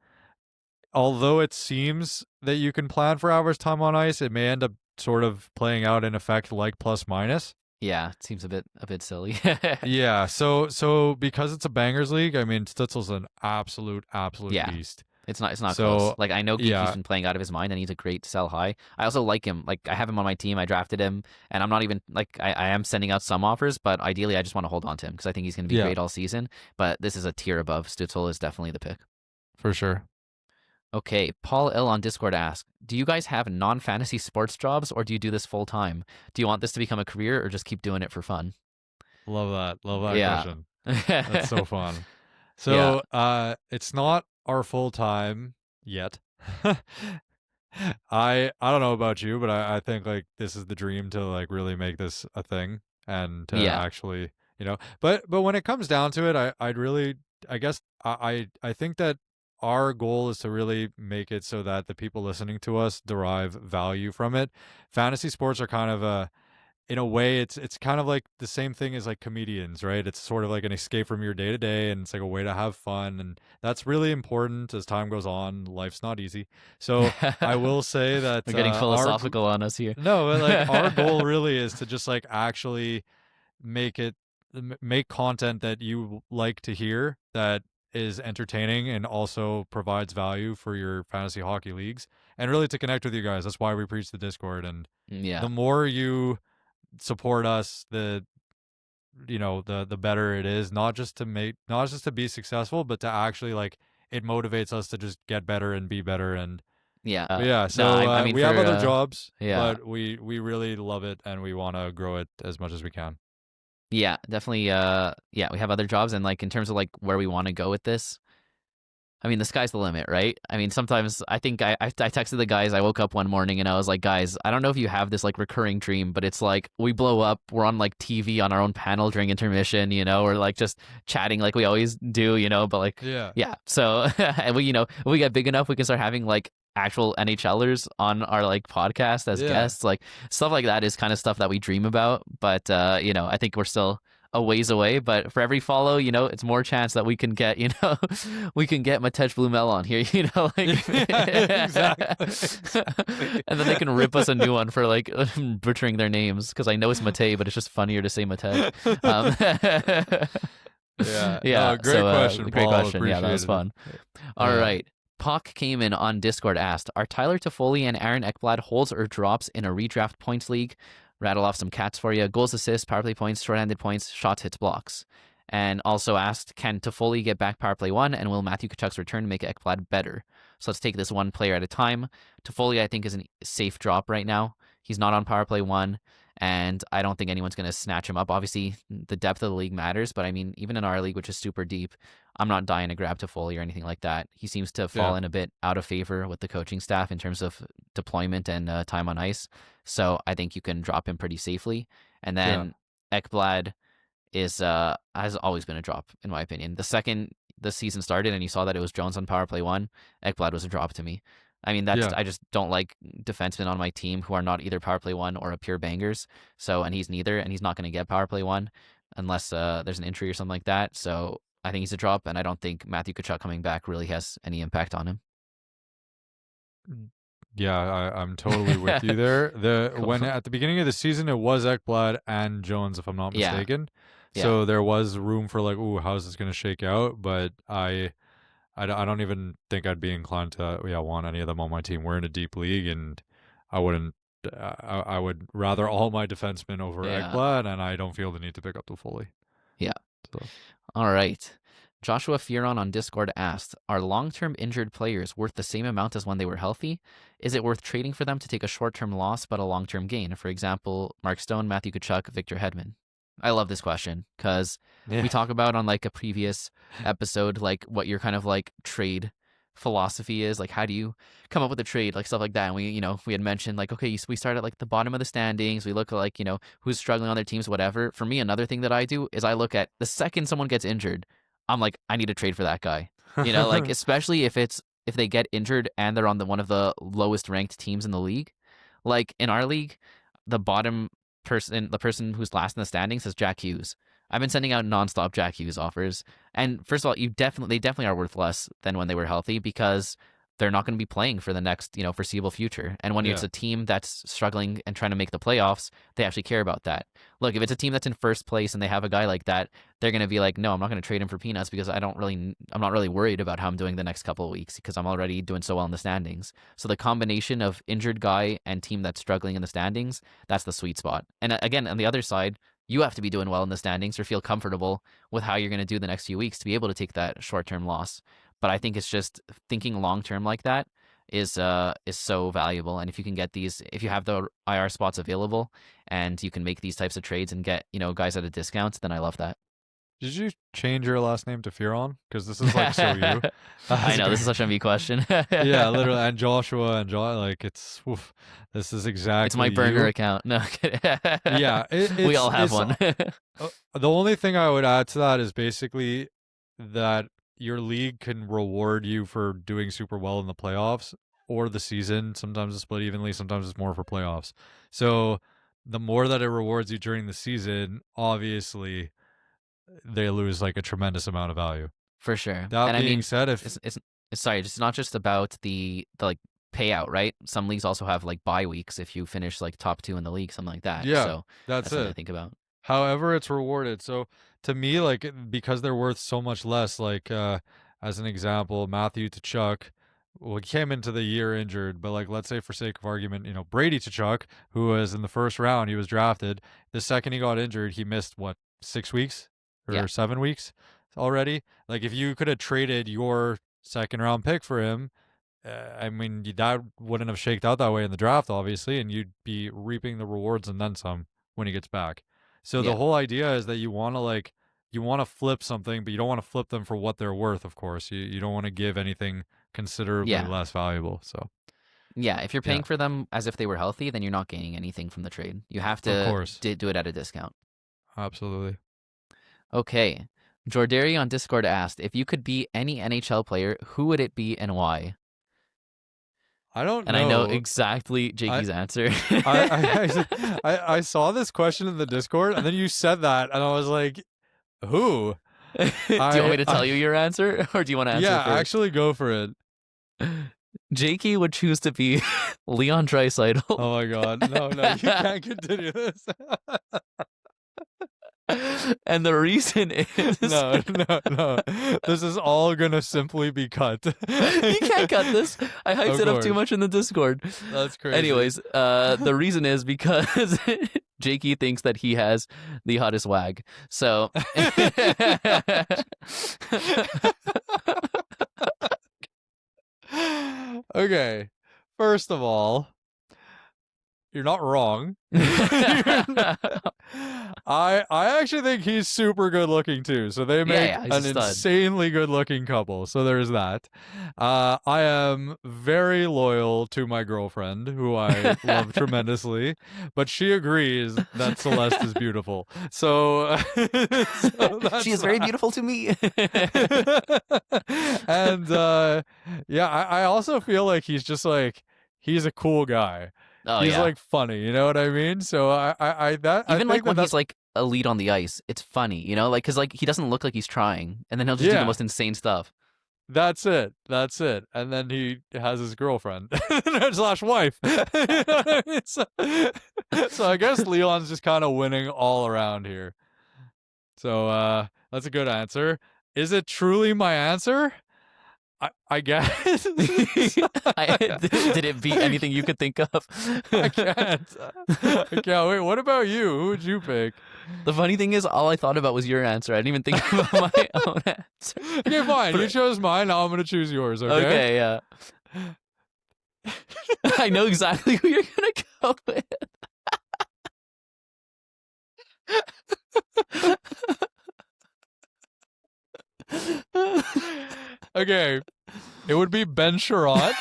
Speaker 2: although it seems that you can plan for average time on ice, it may end up sort of playing out in effect like plus minus.
Speaker 1: Yeah, it seems a bit silly.
Speaker 2: Yeah, so because it's a bangers league, I mean Stutzle's an absolute
Speaker 1: Yeah.
Speaker 2: beast.
Speaker 1: It's not close.
Speaker 2: So
Speaker 1: Like I know Geekie's
Speaker 2: yeah,
Speaker 1: been playing out of his mind and he's a great sell high. I also like him. Like I have him on my team. I drafted him and I'm not even like I am sending out some offers, but ideally I just want to hold on to him because I think he's going to be
Speaker 2: yeah,
Speaker 1: great all season. But this is a tier above. Stutzle is definitely the pick.
Speaker 2: for sure.
Speaker 1: Okay, Paul L on Discord asked, "Do you guys have non-fantasy sports jobs or do you do this full time? Do you want this to become a career or just keep doing it for fun?"
Speaker 2: Love that. Love that
Speaker 1: Yeah.
Speaker 2: question. That's so fun.
Speaker 1: Yeah.
Speaker 2: So, it's not our full time yet. I don't know about you, but I think like this is the dream to like really make this a thing and to
Speaker 1: Yeah.
Speaker 2: actually, but when it comes down to it, I'd really I guess I think that our goal is to really make it so that the people listening to us derive value from it. Fantasy sports are kind of a in a way it's kind of like the same thing as like comedians, right? It's sort of like an escape from your day to day and it's like a way to have fun, and that's really important as time goes on. Life's not easy. So I will say that
Speaker 1: We're getting philosophical on us here.
Speaker 2: no, but like our goal really is to just like actually make it make content that you like to hear, that is entertaining and also provides value for your fantasy hockey leagues, and really to connect with you guys. That's why we preach the Discord, and
Speaker 1: Yeah.
Speaker 2: the more you support us, the better it is, not just to be successful, but to actually like it motivates us to just get better and be better. And
Speaker 1: Yeah.
Speaker 2: but yeah,
Speaker 1: No,
Speaker 2: so
Speaker 1: I mean
Speaker 2: we
Speaker 1: for
Speaker 2: have other jobs,
Speaker 1: yeah.
Speaker 2: but we really love it and we want to grow it as much as we can.
Speaker 1: Yeah, definitely yeah, we have other jobs and like in terms of like where we want to go with this. I mean, the sky's the limit, right? I mean, sometimes I think I texted the guys. I woke up one morning and I was like, guys, I don't know if you have this like recurring dream, but it's like we blow up, we're on like TV on our own panel during intermission, or like just chatting like we always do, but like,
Speaker 2: Yeah,
Speaker 1: yeah. So, and if we get big enough, we can start having like actual NHLers on our like podcast as
Speaker 2: yeah.
Speaker 1: guests. Like stuff like that is kind of stuff that we dream about. But, I think we're still a ways away, but for every follow, it's more chance that we can get, we can get Matej Blumel on here, like,
Speaker 2: Exactly.
Speaker 1: and then they can rip us a new one for like butchering their names because I know it's Matej, but it's just funnier to say Matej.
Speaker 2: Yeah,
Speaker 1: Yeah.
Speaker 2: no, great question,
Speaker 1: Great
Speaker 2: Paul.
Speaker 1: question. Yeah, that was
Speaker 2: Appreciated
Speaker 1: fun.
Speaker 2: it.
Speaker 1: All
Speaker 2: Yeah.
Speaker 1: right. Puck came in on Discord, asked, "Are Tyler Toffoli and Aaron Ekblad holds or drops in a redraft points league?" Rattle off some cats for you: goals, assists, power play points, shorthanded points, shots, hits, blocks. And also asked, "Can Toffoli get back power play one? And will Matthew Tkachuk's return make Ekblad better?" So let's take this one player at a time. Toffoli, I think, is a safe drop right now. He's not on power play one, and I don't think anyone's going to snatch him up. Obviously, the depth of the league matters, but I mean, even in our league, which is super deep, I'm not dying to grab Toffoli or anything like that. He seems to fall
Speaker 2: Yeah.
Speaker 1: in a bit out of favor with the coaching staff in terms of deployment and time on ice. So I think you can drop him pretty safely. And
Speaker 2: Yeah.
Speaker 1: then Ekblad is has always been a drop in my opinion. The second the season started and you saw that it was Jones on power play one, Ekblad was a drop to me. I mean,
Speaker 2: Yeah.
Speaker 1: I just don't like defensemen on my team who are not either power play one or a pure bangers. So, and he's neither, and he's not going to get power play one unless there's an injury or something like that. So I think he's a drop, and I don't think Matthew Tkachuk coming back really has any impact on him.
Speaker 2: Yeah, I'm totally with you there. When at the beginning of the season it was Ekblad and Jones, if I'm not
Speaker 1: Yeah.
Speaker 2: mistaken.
Speaker 1: Yeah.
Speaker 2: So there was room for like, ooh, how's this going to shake out? But I don't even think I'd be inclined to want any of them on my team. We're in a deep league, and I wouldn't. I would rather all my defensemen over
Speaker 1: Yeah.
Speaker 2: Ekblad, and I don't feel the need to pick up Toffoli.
Speaker 1: Yeah.
Speaker 2: So.
Speaker 1: All right. Joshua Fearon on Discord asked, "Are long-term injured players worth the same amount as when they were healthy? Is it worth trading for them to take a short-term loss but a long-term gain? For example, Mark Stone, Matthew Tkachuk, Victor Hedman." I love this question because we talk about on like a previous episode, like what your kind of like trade philosophy is, like how do you come up with a trade, like stuff like that. And we had mentioned like, okay, so we start at like the bottom of the standings. We look at like, who's struggling on their teams, whatever. For me, another thing that I do is I look at the second someone gets injured, I'm like, I need to trade for that guy. Like especially if they get injured and they're on one of the lowest ranked teams in the league. Like in our league, the person who's last in the standings is Jack Hughes. I've been sending out nonstop Jack Hughes offers. And first of all, they definitely are worth less than when they were healthy because they're not going to be playing for the next, foreseeable future. And when it's a team that's struggling and trying to make the playoffs, they actually care about that. Look, if it's a team that's in first place and they have a guy like that, they're going to be like, no, I'm not going to trade him for peanuts because I'm not really worried about how I'm doing the next couple of weeks because I'm already doing so well in the standings. So the combination of injured guy and team that's struggling in the standings, that's the sweet spot. And again, on the other side, you have to be doing well in the standings or feel comfortable with how you're going to do the next few weeks to be able to take that short-term loss. But I think it's just thinking long-term like that is so valuable. And if you can get if you have the IR spots available and you can make these types of trades and get, guys at a discount, then I love that.
Speaker 2: Did you change your last name to Fearon? Because this is like so you.
Speaker 1: I know, this is such a me question.
Speaker 2: Yeah, literally. And Joshua and this is exactly
Speaker 1: It's my burner account. No,
Speaker 2: yeah.
Speaker 1: We all have one.
Speaker 2: The only thing I would add to that is basically that your league can reward you for doing super well in the playoffs or the season. Sometimes it's split evenly, sometimes it's more for playoffs. So the more that it rewards you during the season, obviously they lose like a tremendous amount of value.
Speaker 1: For sure.
Speaker 2: That being said,
Speaker 1: it's not just about the like payout, right? Some leagues also have like bye weeks if you finish like top 2 in the league, something like that.
Speaker 2: Yeah,
Speaker 1: so
Speaker 2: that's
Speaker 1: something
Speaker 2: it.
Speaker 1: to think about.
Speaker 2: However, it's rewarded. So to me, like because they're worth so much less, like as an example, Matthew Tkachuk, well, he came into the year injured, but like let's say for sake of argument, Brady Tkachuk, who was in the first round, he was drafted. The second he got injured, he missed 6 weeks or 7 weeks already. Like if you could have traded your second round pick for him, I mean that wouldn't have shaked out that way in the draft, obviously, and you'd be reaping the rewards and then some when he gets back. So the whole idea is that you want to flip something, but you don't want to flip them for what they're worth. Of course, you don't want to give anything considerably less valuable. So
Speaker 1: yeah, if you're paying for them as if they were healthy, then you're not gaining anything from the trade. You have to do it at a discount.
Speaker 2: Absolutely.
Speaker 1: Okay. Jordari on Discord asked, if you could be any NHL player, who would it be and why?
Speaker 2: I don't know.
Speaker 1: And I know exactly Jakey's answer.
Speaker 2: I saw this question in the Discord, and then you said that, and I was like, who?
Speaker 1: Do you want me to tell you your answer, or do you want to answer first?
Speaker 2: Yeah, actually go for it.
Speaker 1: Jakey would choose to be Leon Draisaitl.
Speaker 2: Oh my god. No, you can't continue this.
Speaker 1: And the reason is
Speaker 2: no. This is all gonna simply be cut.
Speaker 1: You can't cut this. I hyped it up too much in the Discord.
Speaker 2: That's crazy.
Speaker 1: Anyways, the reason is because Jakey thinks that he has the hottest wag. So
Speaker 2: okay. First of all, you're not wrong. I actually think he's super good looking too. So they make an insanely good looking couple. So there's that. I am very loyal to my girlfriend, who I love tremendously, but she agrees that Celeste is beautiful. So
Speaker 1: she is very beautiful to me.
Speaker 2: And I also feel like he's just like, he's a cool guy.
Speaker 1: Oh,
Speaker 2: he's like funny, you know what I mean? So
Speaker 1: when he's like elite on the ice, it's funny, like because like he doesn't look like he's trying, and then he'll just do the most insane stuff.
Speaker 2: That's it. And then he has his girlfriend / wife. So I guess Leon's just kind of winning all around here. So that's a good answer. Is it truly my answer? I guess.
Speaker 1: Did it beat anything you could think of?
Speaker 2: I can't. Wait, what about you? Who would you pick?
Speaker 1: The funny thing is, all I thought about was your answer. I didn't even think about my own answer.
Speaker 2: Okay, fine. You chose mine. Now I'm going to choose yours, okay?
Speaker 1: Okay, yeah. I know exactly who you're going to go with.
Speaker 2: Okay, it would be Ben Sherratt.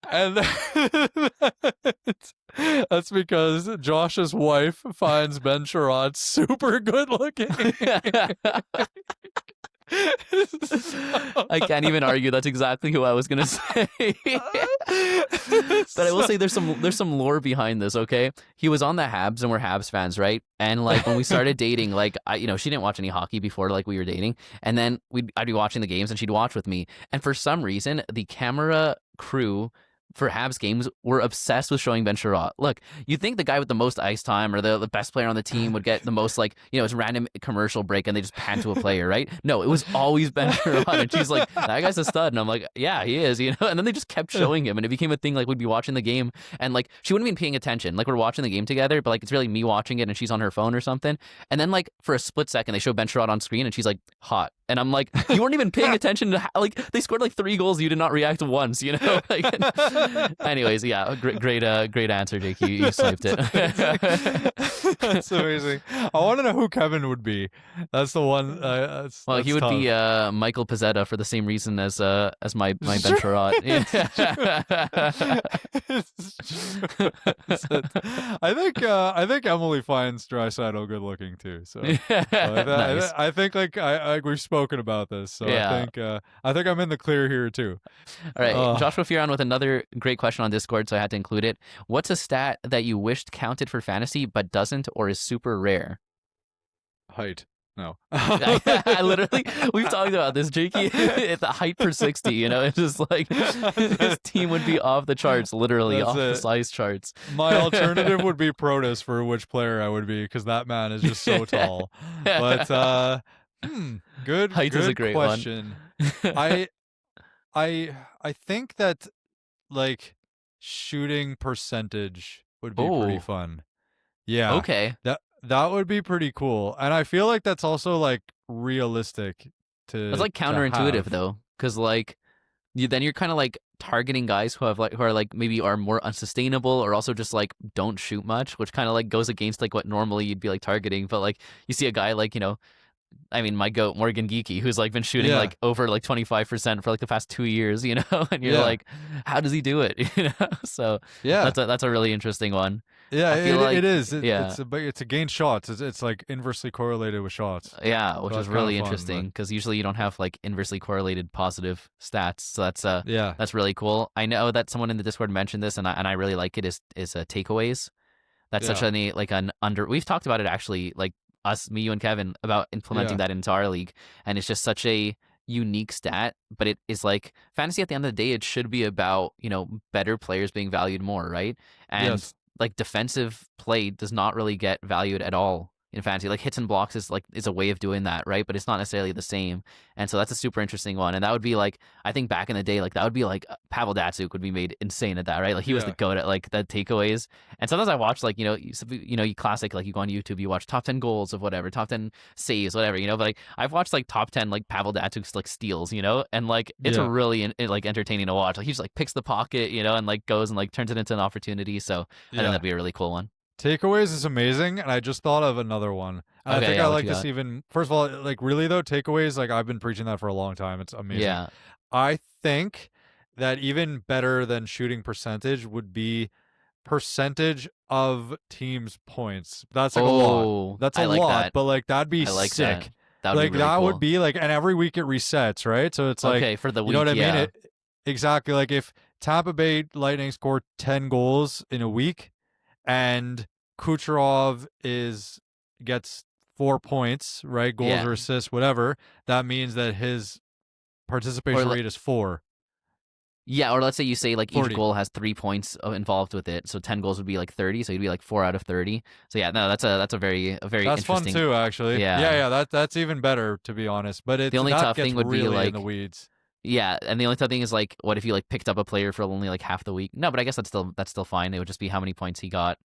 Speaker 2: And that's because Josh's wife finds Ben Sherratt super good looking.
Speaker 1: I can't even argue. That's exactly who I was gonna say. But I will say there's some lore behind this. Okay, he was on the Habs, and we're Habs fans, right? And like when we started dating, like she didn't watch any hockey before, like we were dating, and then I'd be watching the games, and she'd watch with me. And for some reason, the camera crew for Habs games were obsessed with showing Ben Sherratt. Look, you think the guy with the most ice time or the best player on the team would get the most, like, it's a random commercial break and they just pan to a player, right? No, it was always Ben Sherratt. And she's like, that guy's a stud. And I'm like, yeah, he is, And then they just kept showing him. And it became a thing, like, we'd be watching the game and, like, she wouldn't be paying attention. Like, we're watching the game together, but, like, it's really me watching it and she's on her phone or something. And then, like, for a split second, they show Ben Sherratt on screen and she's like, hot. And I'm like, you weren't even paying attention to like they scored like 3 goals. You did not react once, Like, anyways, yeah, great answer, Jake. You sniped it.
Speaker 2: That's amazing. I want to know who Kevin would be. That's the one.
Speaker 1: Well, he would
Speaker 2: tough.
Speaker 1: be Michael Pezzetta for the same reason as my Ben Sherratt.
Speaker 2: I think Emily finds Draisaitl good looking too. So
Speaker 1: Nice.
Speaker 2: I think like we've spoken about this. So
Speaker 1: Yeah.
Speaker 2: I think I'm in the clear here too.
Speaker 1: All right, Joshua Fioran with another great question on Discord, so I had to include it. What's a stat that you wished counted for fantasy but doesn't or is super rare?
Speaker 2: Height. No.
Speaker 1: I literally, we've talked about this, Geekie. At the height per 60, it's just like his team would be off the charts, literally
Speaker 2: That's
Speaker 1: off
Speaker 2: it.
Speaker 1: the size charts.
Speaker 2: My alternative would be Protus for which player I would be because that man is just so tall. But good.
Speaker 1: Height
Speaker 2: good
Speaker 1: is a great
Speaker 2: question.
Speaker 1: one.
Speaker 2: I think that like shooting percentage would be pretty fun. Yeah.
Speaker 1: Okay.
Speaker 2: That would be pretty cool. And I feel like that's also like realistic to
Speaker 1: It's like counterintuitive though, because like then you're kind of like targeting guys who are like maybe are more unsustainable or also just like don't shoot much, which kind of like goes against like what normally you'd be like targeting. But like you see a guy like I mean, my goat, Morgan Geekie, who's like been shooting like over like 25% for like the past 2 years, and you're like, how does he do it? So that's a really interesting one.
Speaker 2: Yeah, it is.
Speaker 1: Yeah.
Speaker 2: It's against shots. It's like inversely correlated with shots.
Speaker 1: Yeah, which is really
Speaker 2: fun,
Speaker 1: interesting because usually you don't have like inversely correlated positive stats. So that's really cool. I know that someone in the Discord mentioned this, and I really like it. Is takeaways. That's such we've talked about it actually, like us, me, you, and Kevin, about implementing that into our league, and it's just such a unique stat. But it is like fantasy at the end of the day. It should be about better players being valued more, right? And like defensive play does not really get valued at all in fantasy. Like hits and blocks is a way of doing that, right? But it's not necessarily the same. And so that's a super interesting one. And that would be like, I think back in the day, like that would be like Pavel Datsyuk would be made insane at that, right? Like he was the goat at like the takeaways. And sometimes I watch like, you classic, like you go on YouTube, you watch top 10 goals of whatever, top 10 saves, whatever, but like I've watched like top 10 like Pavel Datsyuk's like steals, and like it's really like entertaining to watch. Like he just like picks the pocket, and like goes and like turns it into an opportunity. So I think that'd be a really cool one.
Speaker 2: Takeaways is amazing, and I just thought of another one. I think I like this even. First of all, like really though, takeaways, like I've been preaching that for a long time. It's amazing.
Speaker 1: Yeah.
Speaker 2: I think that even better than shooting percentage would be percentage of teams' points. That's like a lot. That's a lot, but like that'd be sick.
Speaker 1: That would be really
Speaker 2: that
Speaker 1: cool.
Speaker 2: would be like, and every week it resets, right? So it's like
Speaker 1: for the week,
Speaker 2: you know what I mean? Exactly. Like if Tampa Bay Lightning scored 10 goals in a week, and Kucherov gets 4 points, right? Goals or assists, whatever. That means that his participation rate is 4.
Speaker 1: Yeah, or let's say you say like
Speaker 2: 40.
Speaker 1: each goal has 3 points involved with it, so 10 goals would be like 30, so you'd be like 4 out of 30. So yeah, no, that's a very
Speaker 2: that's
Speaker 1: interesting.
Speaker 2: Fun too, actually. Yeah. That's even better, to be honest. But
Speaker 1: the only tough thing would
Speaker 2: really
Speaker 1: be like
Speaker 2: in the weeds.
Speaker 1: Yeah, and the only tough thing is like, what if you like picked up a player for only like half the week? No, but I guess that's still fine. It would just be how many points he got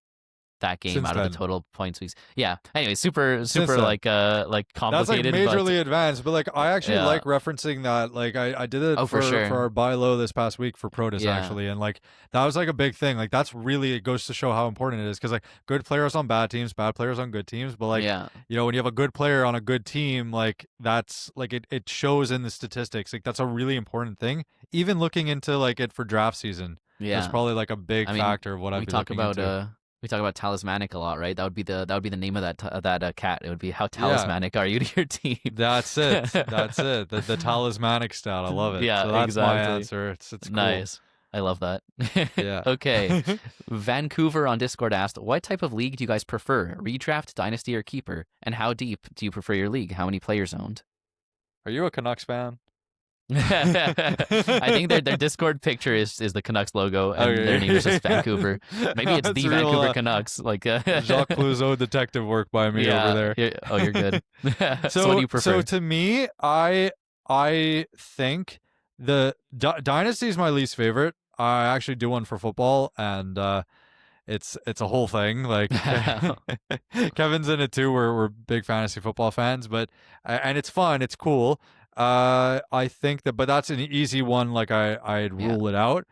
Speaker 1: that game out of the total points weeks. Yeah. Anyway, super like complicated.
Speaker 2: That's like majorly advanced, but like I actually like referencing that. Like I did it for our buy low this past week for Protus actually, and like that was like a big thing. Like that's really, it goes to show how important it is, because like good players on bad teams, bad players on good teams, but like when you have a good player on a good team, like that's like it shows in the statistics. Like that's a really important thing. Even looking into like it for draft season, it's probably like a big factor of what I've been looking into.
Speaker 1: We talk about talismanic a lot, right? That would be the name of that cat. It would be how
Speaker 2: Yeah,
Speaker 1: talismanic are you to your team?
Speaker 2: that's it. That's it. The talismanic stat. I love it.
Speaker 1: Yeah,
Speaker 2: So that's my
Speaker 1: exactly.
Speaker 2: answer. It's cool.
Speaker 1: Nice. I love that.
Speaker 2: Yeah.
Speaker 1: Okay. Vancouver on Discord asked, what type of league do you guys prefer? Redraft, Dynasty, or Keeper? And how deep do you prefer your league? How many players owned?
Speaker 2: Are you a Canucks fan?
Speaker 1: I think their Discord picture is the Canucks logo, and
Speaker 2: Okay.
Speaker 1: their name is just Vancouver. Maybe it's
Speaker 2: That's
Speaker 1: the
Speaker 2: real,
Speaker 1: Vancouver Canucks. Like
Speaker 2: Jacques Clouseau detective work by me over there.
Speaker 1: You're good.
Speaker 2: So
Speaker 1: what do you prefer?
Speaker 2: So to me, I think the Dynasty is my least favorite. I actually do one for football, and it's a whole thing. Like Kevin's in it too. We're big fantasy football fans, but and it's fun. It's cool. I think that, but that's an easy one. Like I'd rule it out.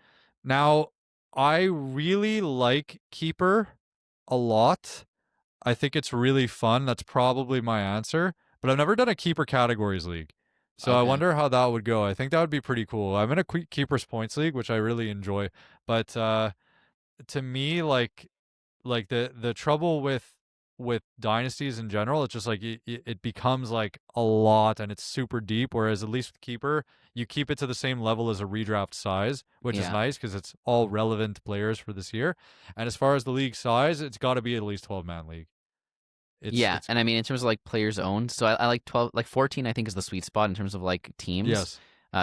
Speaker 2: Now, I really like Keeper a lot. I think it's really fun. That's probably my answer. But I've never done a Keeper categories league. So I
Speaker 1: Okay.
Speaker 2: wonder how that would go. I think that would be pretty cool. I'm in a Keepers points league, which I really enjoy. But to me, like the trouble with dynasties in general, it's just like it becomes like a lot and it's super deep. Whereas at least with Keeper, you keep it to the same level as a redraft size, which is nice because it's all relevant players for this year. And as far as the league size, it's got to be at least 12-man league. It's
Speaker 1: and I mean in terms of like players owned, so I like 12, like 14. I think is the sweet spot in terms of like teams.
Speaker 2: yes,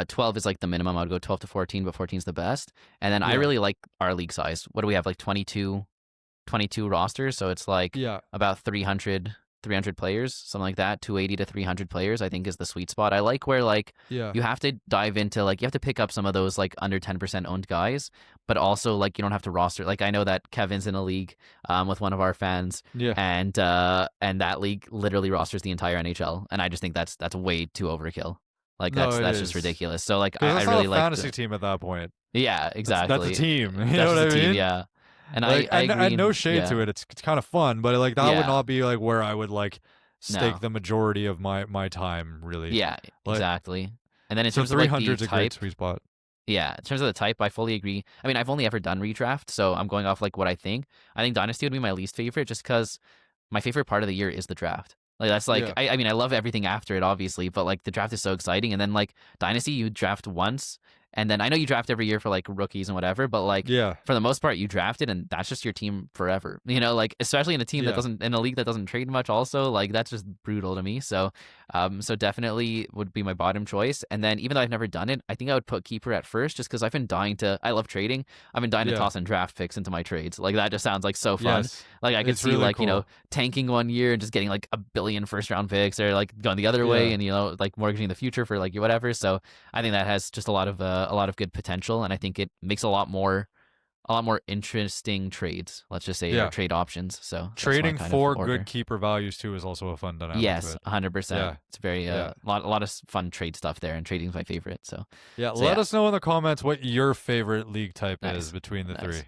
Speaker 1: 12 is like the minimum. I would go 12 to 14, but 14 is the best. And then I
Speaker 2: Yeah.
Speaker 1: really like our league size. What do we have? Like 22 rosters, so it's like
Speaker 2: yeah,
Speaker 1: about 300 players, something like that. 280 to 300 players I think is the sweet spot. I like where like
Speaker 2: yeah,
Speaker 1: you have to dive into, like you have to pick up some of those like under 10% owned guys, but also like you don't have to roster. Like I know that Kevin's in a league with one of our fans,
Speaker 2: yeah.
Speaker 1: and that league literally rosters the entire NHL, and I just think that's way too overkill. Like
Speaker 2: No,
Speaker 1: that's
Speaker 2: it
Speaker 1: just
Speaker 2: is.
Speaker 1: ridiculous. So like
Speaker 2: Because
Speaker 1: I
Speaker 2: that's
Speaker 1: really
Speaker 2: not a
Speaker 1: like
Speaker 2: fantasy team at that point.
Speaker 1: yeah, exactly.
Speaker 2: That's a team. You
Speaker 1: That's
Speaker 2: know
Speaker 1: just
Speaker 2: what
Speaker 1: a
Speaker 2: I
Speaker 1: team,
Speaker 2: mean?
Speaker 1: yeah. And
Speaker 2: Like,
Speaker 1: I agree.
Speaker 2: and no shade
Speaker 1: Yeah.
Speaker 2: to it. It's kind of fun, but like that would
Speaker 1: Yeah.
Speaker 2: not be like where I would like stake
Speaker 1: No.
Speaker 2: the majority of my time, really.
Speaker 1: Yeah,
Speaker 2: Like,
Speaker 1: exactly. And then in
Speaker 2: so
Speaker 1: terms of like
Speaker 2: 300
Speaker 1: the
Speaker 2: is a great
Speaker 1: type,
Speaker 2: sweet spot.
Speaker 1: yeah, in terms of the type, I fully agree. I mean, I've only ever done redraft, so I'm going off like what I think. I think Dynasty would be my least favorite just because my favorite part of the year is the draft. Like that's like
Speaker 2: Yeah.
Speaker 1: I mean I love everything after it obviously, but like the draft is so exciting. And then like Dynasty, you draft once, and then I know you draft every year for like rookies and whatever, but like
Speaker 2: Yeah.
Speaker 1: for the most part you draft it and that's just your team forever. You know, like especially in a team that
Speaker 2: Yeah.
Speaker 1: doesn't, in a league that doesn't trade much also, like that's just brutal to me. So so definitely would be my bottom choice. And then even though I've never done it, I think I would put Keeper at first just because I've been dying to, I love trading. I've been dying to
Speaker 2: Yeah.
Speaker 1: toss in draft picks into my trades. Like that just sounds like so fun.
Speaker 2: Yes.
Speaker 1: Like I could
Speaker 2: It's
Speaker 1: see
Speaker 2: really
Speaker 1: like, you know,
Speaker 2: cool.
Speaker 1: tanking one year and just getting like a billion first round picks, or like going the other way
Speaker 2: Yeah.
Speaker 1: and, you know, like mortgaging the future for like whatever. So I think that has just a lot of good potential, and I think it makes a lot more interesting trades, let's just say, or
Speaker 2: Yeah.
Speaker 1: trade options. So that's my
Speaker 2: Trading
Speaker 1: kind of
Speaker 2: for
Speaker 1: order.
Speaker 2: good keeper values too is also a fun dynamic. to
Speaker 1: Yes,
Speaker 2: it.
Speaker 1: 100%.
Speaker 2: Yeah.
Speaker 1: It's very
Speaker 2: Yeah.
Speaker 1: a lot of fun trade stuff there, and trading is my favorite. So
Speaker 2: Yeah.
Speaker 1: So,
Speaker 2: Let
Speaker 1: yeah.
Speaker 2: us know in the comments what your favorite league type
Speaker 1: Nice.
Speaker 2: is between the
Speaker 1: Nice.
Speaker 2: three.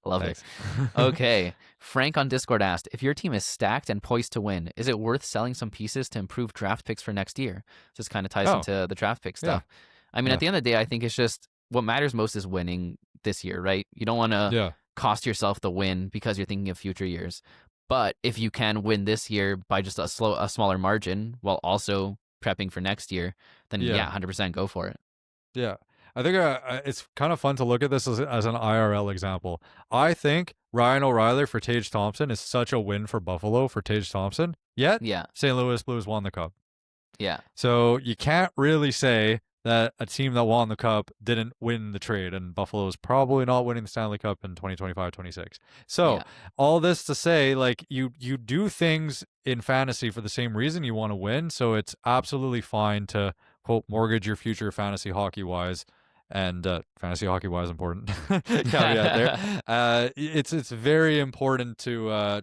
Speaker 1: Love
Speaker 2: Thanks.
Speaker 1: it. Okay. Frank on Discord asked, if your team is stacked and poised to win, is it worth selling some pieces to improve draft picks for next year? This kind of ties
Speaker 2: Oh.
Speaker 1: into the draft pick
Speaker 2: Yeah.
Speaker 1: stuff. I mean,
Speaker 2: Yeah.
Speaker 1: at the end of the day, I think it's just what matters most is winning this year, right? You don't want to
Speaker 2: Yeah.
Speaker 1: cost yourself the win because you're thinking of future years. But if you can win this year by just a smaller margin while also prepping for next year, then
Speaker 2: Yeah.
Speaker 1: 100% go for it.
Speaker 2: Yeah. I think it's kind of fun to look at this as an IRL example. I think Ryan O'Reilly for Tage Thompson is such a win for Buffalo for Tage Thompson, yet
Speaker 1: Yeah.
Speaker 2: St. Louis Blues won the Cup.
Speaker 1: Yeah.
Speaker 2: So you can't really say that a team that won the Cup didn't win the trade, and Buffalo is probably not winning the Stanley Cup in 2025-26. So
Speaker 1: Yeah.
Speaker 2: all this to say, like you do things in fantasy for the same reason you want to win, so it's absolutely fine to quote mortgage your future fantasy hockey wise. And fantasy hockey wise important caveat there. It's very important to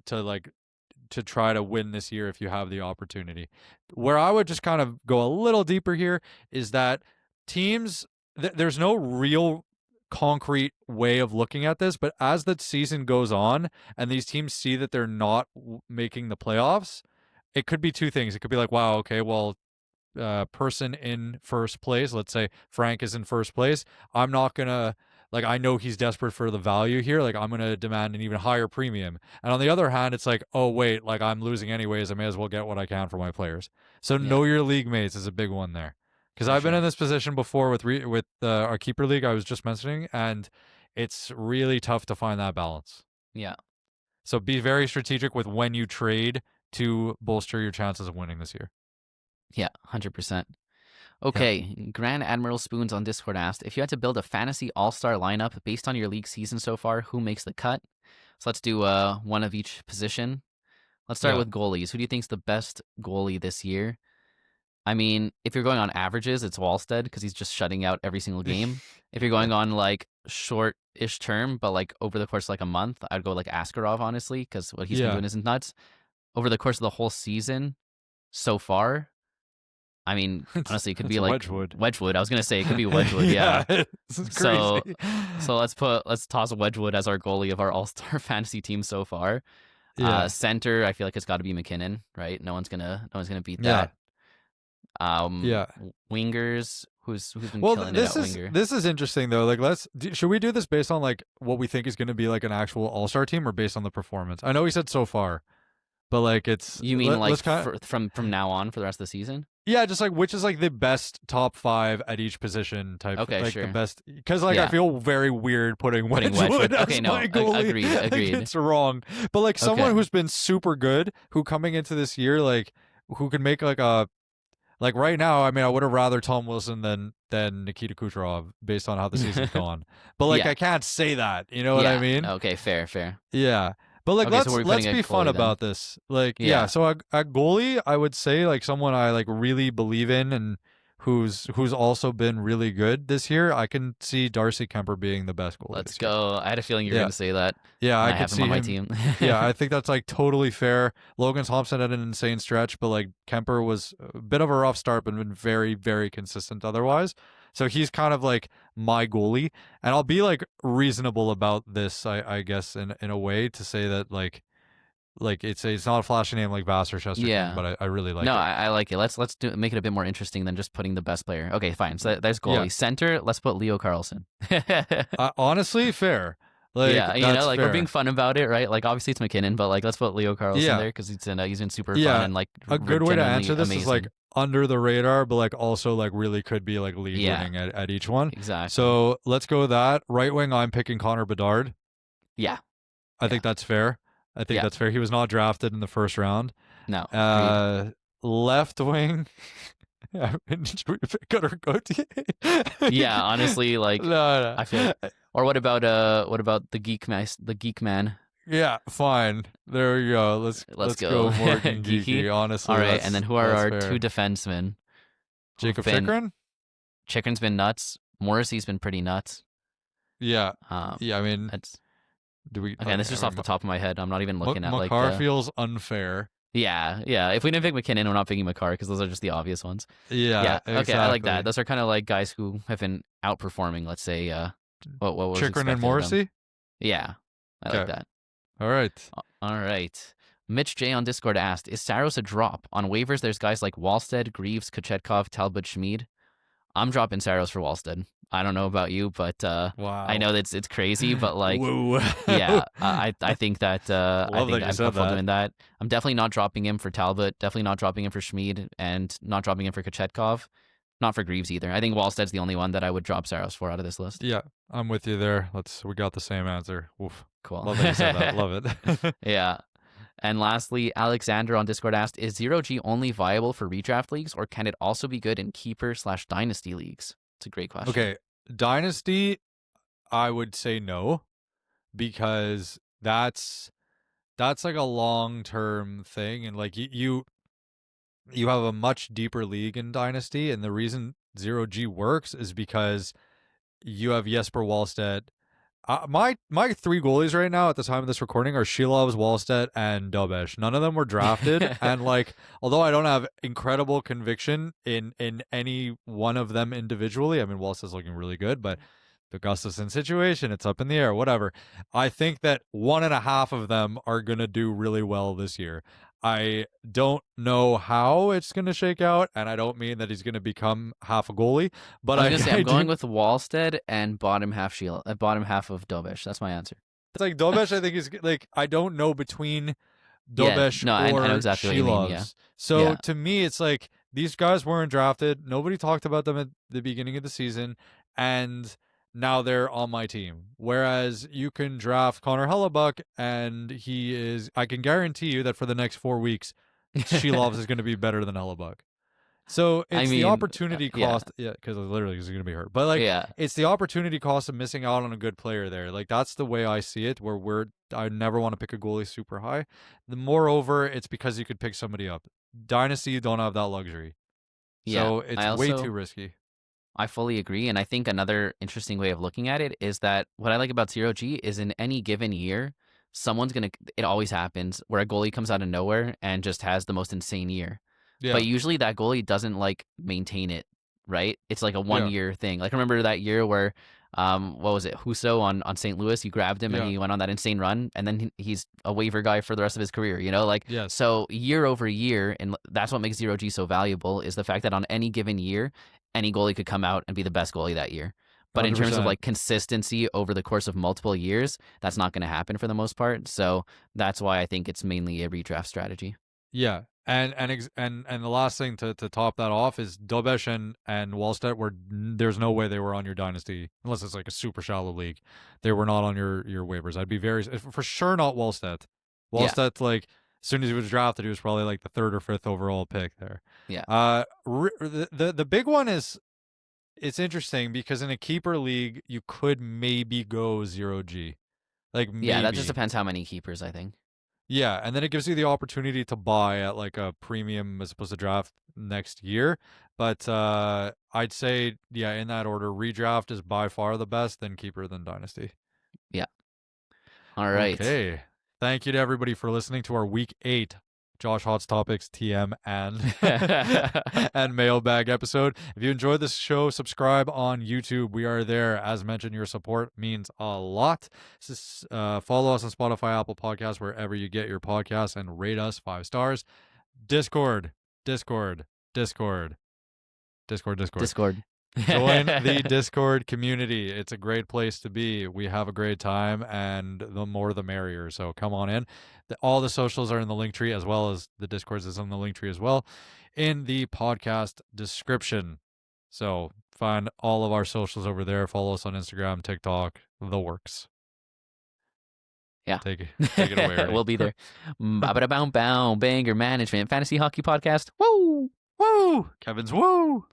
Speaker 2: try to win this year if you have the opportunity. Where I would just kind of go a little deeper here is that teams, there's no real concrete way of looking at this, but as the season goes on and these teams see that they're not making the playoffs, it could be two things. It could be like, wow, okay, well, person in first place, let's say Frank is in first place, I'm not gonna like I know he's desperate for the value here. Like I'm going to demand an even higher premium. And on the other hand, it's like, oh wait, like I'm losing anyways. I may as well get what I can for my players. So know your league mates is a big one there. Because I've been in this position before with our keeper league I was just mentioning, and it's really tough to find that balance.
Speaker 1: Yeah.
Speaker 2: So be very strategic with when you trade to bolster your chances of winning this year.
Speaker 1: Yeah, 100%. Okay, Grand Admiral Spoons on Discord asked, if you had to build a fantasy all-star lineup based on your league season so far, who makes the cut? So let's do one of each position. Let's start with goalies. Who do you think's the best goalie this year? I mean, if you're going on averages, it's Wallstead because he's just shutting out every single game. If you're going on like short-ish term, but like over the course of like a month, I'd go like Askarov, honestly, because what he's been doing isn't nuts. Over the course of the whole season so far, I mean, honestly, it could be like Wedgwood. I was gonna say it could be Wedgwood. Yeah.
Speaker 2: This is crazy.
Speaker 1: So let's toss Wedgwood as our goalie of our all-star fantasy team so far. Center, I feel like it's got to be McKinnon, right? No one's gonna beat that. Wingers, who's been killing it at winger.
Speaker 2: This is interesting though. Like, should we do this based on like what we think is going to be like an actual all-star team, or based on the performance? I know he said so far, but like it's
Speaker 1: you mean from now on for the rest of the season?
Speaker 2: Yeah, just like which is like the best top 5 at each position type.
Speaker 1: Okay,
Speaker 2: like
Speaker 1: sure.
Speaker 2: The best, because like I feel very weird putting Wedgwood as my goalie.
Speaker 1: Agreed.
Speaker 2: It's wrong, but like someone who's been super good, who coming into this year, like who can make like a. Like right now, I mean, I would have rather Tom Wilson than Nikita Kucherov based on how the season's gone. But like, I can't say that. You know what I mean?
Speaker 1: Okay, fair.
Speaker 2: Yeah, but like, let's be fun about this. Like, so a goalie, I would say like someone I like really believe in and who's also been really good this year. I can see Darcy Kemper being the best goalie.
Speaker 1: Let's go. I had a feeling you were going to say that.
Speaker 2: Yeah, I could see
Speaker 1: him on my
Speaker 2: him.
Speaker 1: team.
Speaker 2: Yeah, I think that's like totally fair. Logan Thompson had an insane stretch, but like Kemper was a bit of a rough start, but been very, very consistent otherwise. So he's kind of like my goalie, and I'll be like reasonable about this, I guess, in a way to say that like it's not a flashy name like Vassar Chesterton, but I really like it.
Speaker 1: No, I like it. Let's make it a bit more interesting than just putting the best player. Okay, fine. So there's goalie. Center, let's put Leo Carlson.
Speaker 2: Honestly, fair. Like,
Speaker 1: like
Speaker 2: fair.
Speaker 1: We're being fun about it, right? Like obviously it's McKinnon, but like let's put Leo Carlson there because he's been super fun and like
Speaker 2: a good way to answer this
Speaker 1: amazing.
Speaker 2: is like under the radar, but like also like really could be like league winning at each one.
Speaker 1: Exactly.
Speaker 2: So let's go with that. Right wing, I'm picking Connor Bedard.
Speaker 1: Yeah.
Speaker 2: I think that's fair. That's fair. He was not drafted in the first round.
Speaker 1: No.
Speaker 2: Left wing. Should we pick
Speaker 1: Yeah, honestly, like
Speaker 2: no.
Speaker 1: I feel. Or what about the geek man?
Speaker 2: Yeah, fine. There we go. Let's go Morgan Geekie. Honestly,
Speaker 1: all right. And then who are our two defensemen?
Speaker 2: Jacob Chikrin.
Speaker 1: Chikrin's been nuts. Morrissey's been pretty nuts.
Speaker 2: Yeah. I mean, do we?
Speaker 1: Again, this is just off the top of my head. I'm not even looking at like.
Speaker 2: McCarr feels unfair.
Speaker 1: Yeah. If we didn't pick McKinnon, we're not picking McCarr because those are just the obvious ones.
Speaker 2: Yeah.
Speaker 1: Okay,
Speaker 2: exactly.
Speaker 1: I like that. Those are kind of like guys who have been outperforming. Let's say, what was
Speaker 2: Chikrin and Morrissey.
Speaker 1: Yeah, I like that.
Speaker 2: All
Speaker 1: right. Mitch J on Discord asked, "Is Saros a drop on waivers? There's guys like Wallstead, Greaves, Kochetkov, Talbot, Schmid. I'm dropping Saros for Wallstead. I don't know about you, but
Speaker 2: wow.
Speaker 1: I know that it's crazy, but like, I think that I think I'm comfortable doing that. I'm definitely not dropping him for Talbot. Definitely not dropping him for Schmid, and not dropping him for Kochetkov. Not for Greaves either. I think Wallstead's the only one that I would drop Saros for out of this list.
Speaker 2: Yeah, I'm with you there. We got the same answer. Oof.
Speaker 1: Cool.
Speaker 2: Love that you said that. Love it.
Speaker 1: Yeah. And lastly, Alexander on Discord asked, "Is 0G only viable for redraft leagues, or can it also be good in keeper/dynasty leagues?" It's a great question.
Speaker 2: Okay, dynasty, I would say no, because that's like a long-term thing, and like you have a much deeper league in dynasty, and the reason 0G works is because you have Jesper Wallstedt. My three goalies right now at the time of this recording are Shilovs, Wallstedt, and Dobesh. None of them were drafted, and like, although I don't have incredible conviction in any one of them individually, I mean, Wallstedt's looking really good, but the Gustafsson situation, it's up in the air, whatever. I think that 1.5 of them are gonna do really well this year. I don't know how it's going to shake out, and I don't mean that he's going to become half a goalie, but
Speaker 1: I was gonna say I'm going
Speaker 2: do.
Speaker 1: with Wallstead and bottom half bottom half of Dobish. That's my answer.
Speaker 2: It's like Dobesh, I think is like I don't know between
Speaker 1: Yeah,
Speaker 2: Dobesh
Speaker 1: no, I know
Speaker 2: or
Speaker 1: exactly what you mean. Yeah,
Speaker 2: Shilovs. So
Speaker 1: yeah,
Speaker 2: to me, it's like these guys weren't drafted. Nobody talked about them at the beginning of the season, and now they're on my team. Whereas you can draft Connor Hellebuck, and he is. I can guarantee you that for the next 4 weeks, Shilovs is going to be better than Hellebuck. So
Speaker 1: I
Speaker 2: it's the
Speaker 1: mean,
Speaker 2: opportunity
Speaker 1: yeah,
Speaker 2: cost, yeah, because literally he's going to be hurt. But like,
Speaker 1: yeah,
Speaker 2: it's the opportunity cost of missing out on a good player there. Like that's the way I see it. I never want to pick a goalie super high. The moreover, it's because you could pick somebody up. Dynasty, you don't have that luxury,
Speaker 1: yeah.
Speaker 2: so
Speaker 1: I
Speaker 2: it's way too
Speaker 1: also
Speaker 2: risky.
Speaker 1: I fully agree, and I think another interesting way of looking at it is that what I like about zero G is in any given year, someone's gonna. It always happens where a goalie comes out of nowhere and just has the most insane year.
Speaker 2: Yeah,
Speaker 1: But usually that goalie doesn't like maintain it, right? It's like a one
Speaker 2: yeah,
Speaker 1: year thing. Like remember that year where what was it? Husso on St. Louis, you grabbed him and
Speaker 2: yeah,
Speaker 1: he went on that insane run and then he's a waiver guy for the rest of his career, Like
Speaker 2: yes,
Speaker 1: so year over year, and that's what makes zero G so valuable is the fact that on any given year, any goalie could come out and be the best goalie that year. But in
Speaker 2: hundred
Speaker 1: terms of
Speaker 2: percent.
Speaker 1: like consistency over the course of multiple years, that's not going to happen for the most part. So that's why I think it's mainly a redraft strategy.
Speaker 2: Yeah. And the last thing to top that off is Dobesh and Wallstedt there's no way they were on your dynasty unless it's like a super shallow league. They were not on your waivers. I'd be for sure not Wallstedt.
Speaker 1: Yeah,
Speaker 2: Wallstedt, like as soon as he was drafted, he was probably like the third or fifth overall pick there.
Speaker 1: yeah.
Speaker 2: The big one is it's interesting because in a keeper league you could maybe go 0G, like
Speaker 1: Yeah, that just
Speaker 2: maybe.
Speaker 1: depends how many keepers, I think.
Speaker 2: Yeah, and then it gives you the opportunity to buy at like a premium as opposed to draft next year. But I'd say, yeah, in that order, redraft is by far the best, then keeper, then dynasty.
Speaker 1: Yeah. All right.
Speaker 2: Okay. Thank you to everybody for listening to our week 8 Josh Hot's Topics TM and and Mailbag episode. If you enjoyed this show, subscribe on YouTube. We are there. As mentioned, your support means a lot. Follow us on Spotify, Apple Podcasts, wherever you get your podcasts, and rate us 5 stars. Discord, Discord, Discord, Discord, Discord.
Speaker 1: Discord.
Speaker 2: Join the Discord community. It's a great place to be. We have a great time, and the more the merrier. So come on in. All the socials are in the link tree, as well as the Discords is in the link tree as well, in the podcast description. So find all of our socials over there. Follow us on Instagram, TikTok, the works.
Speaker 1: Yeah.
Speaker 2: Take it away, Ernie.
Speaker 1: We'll be there. Bow, banger management, fantasy hockey podcast. Woo!
Speaker 2: Woo! Kevin's woo!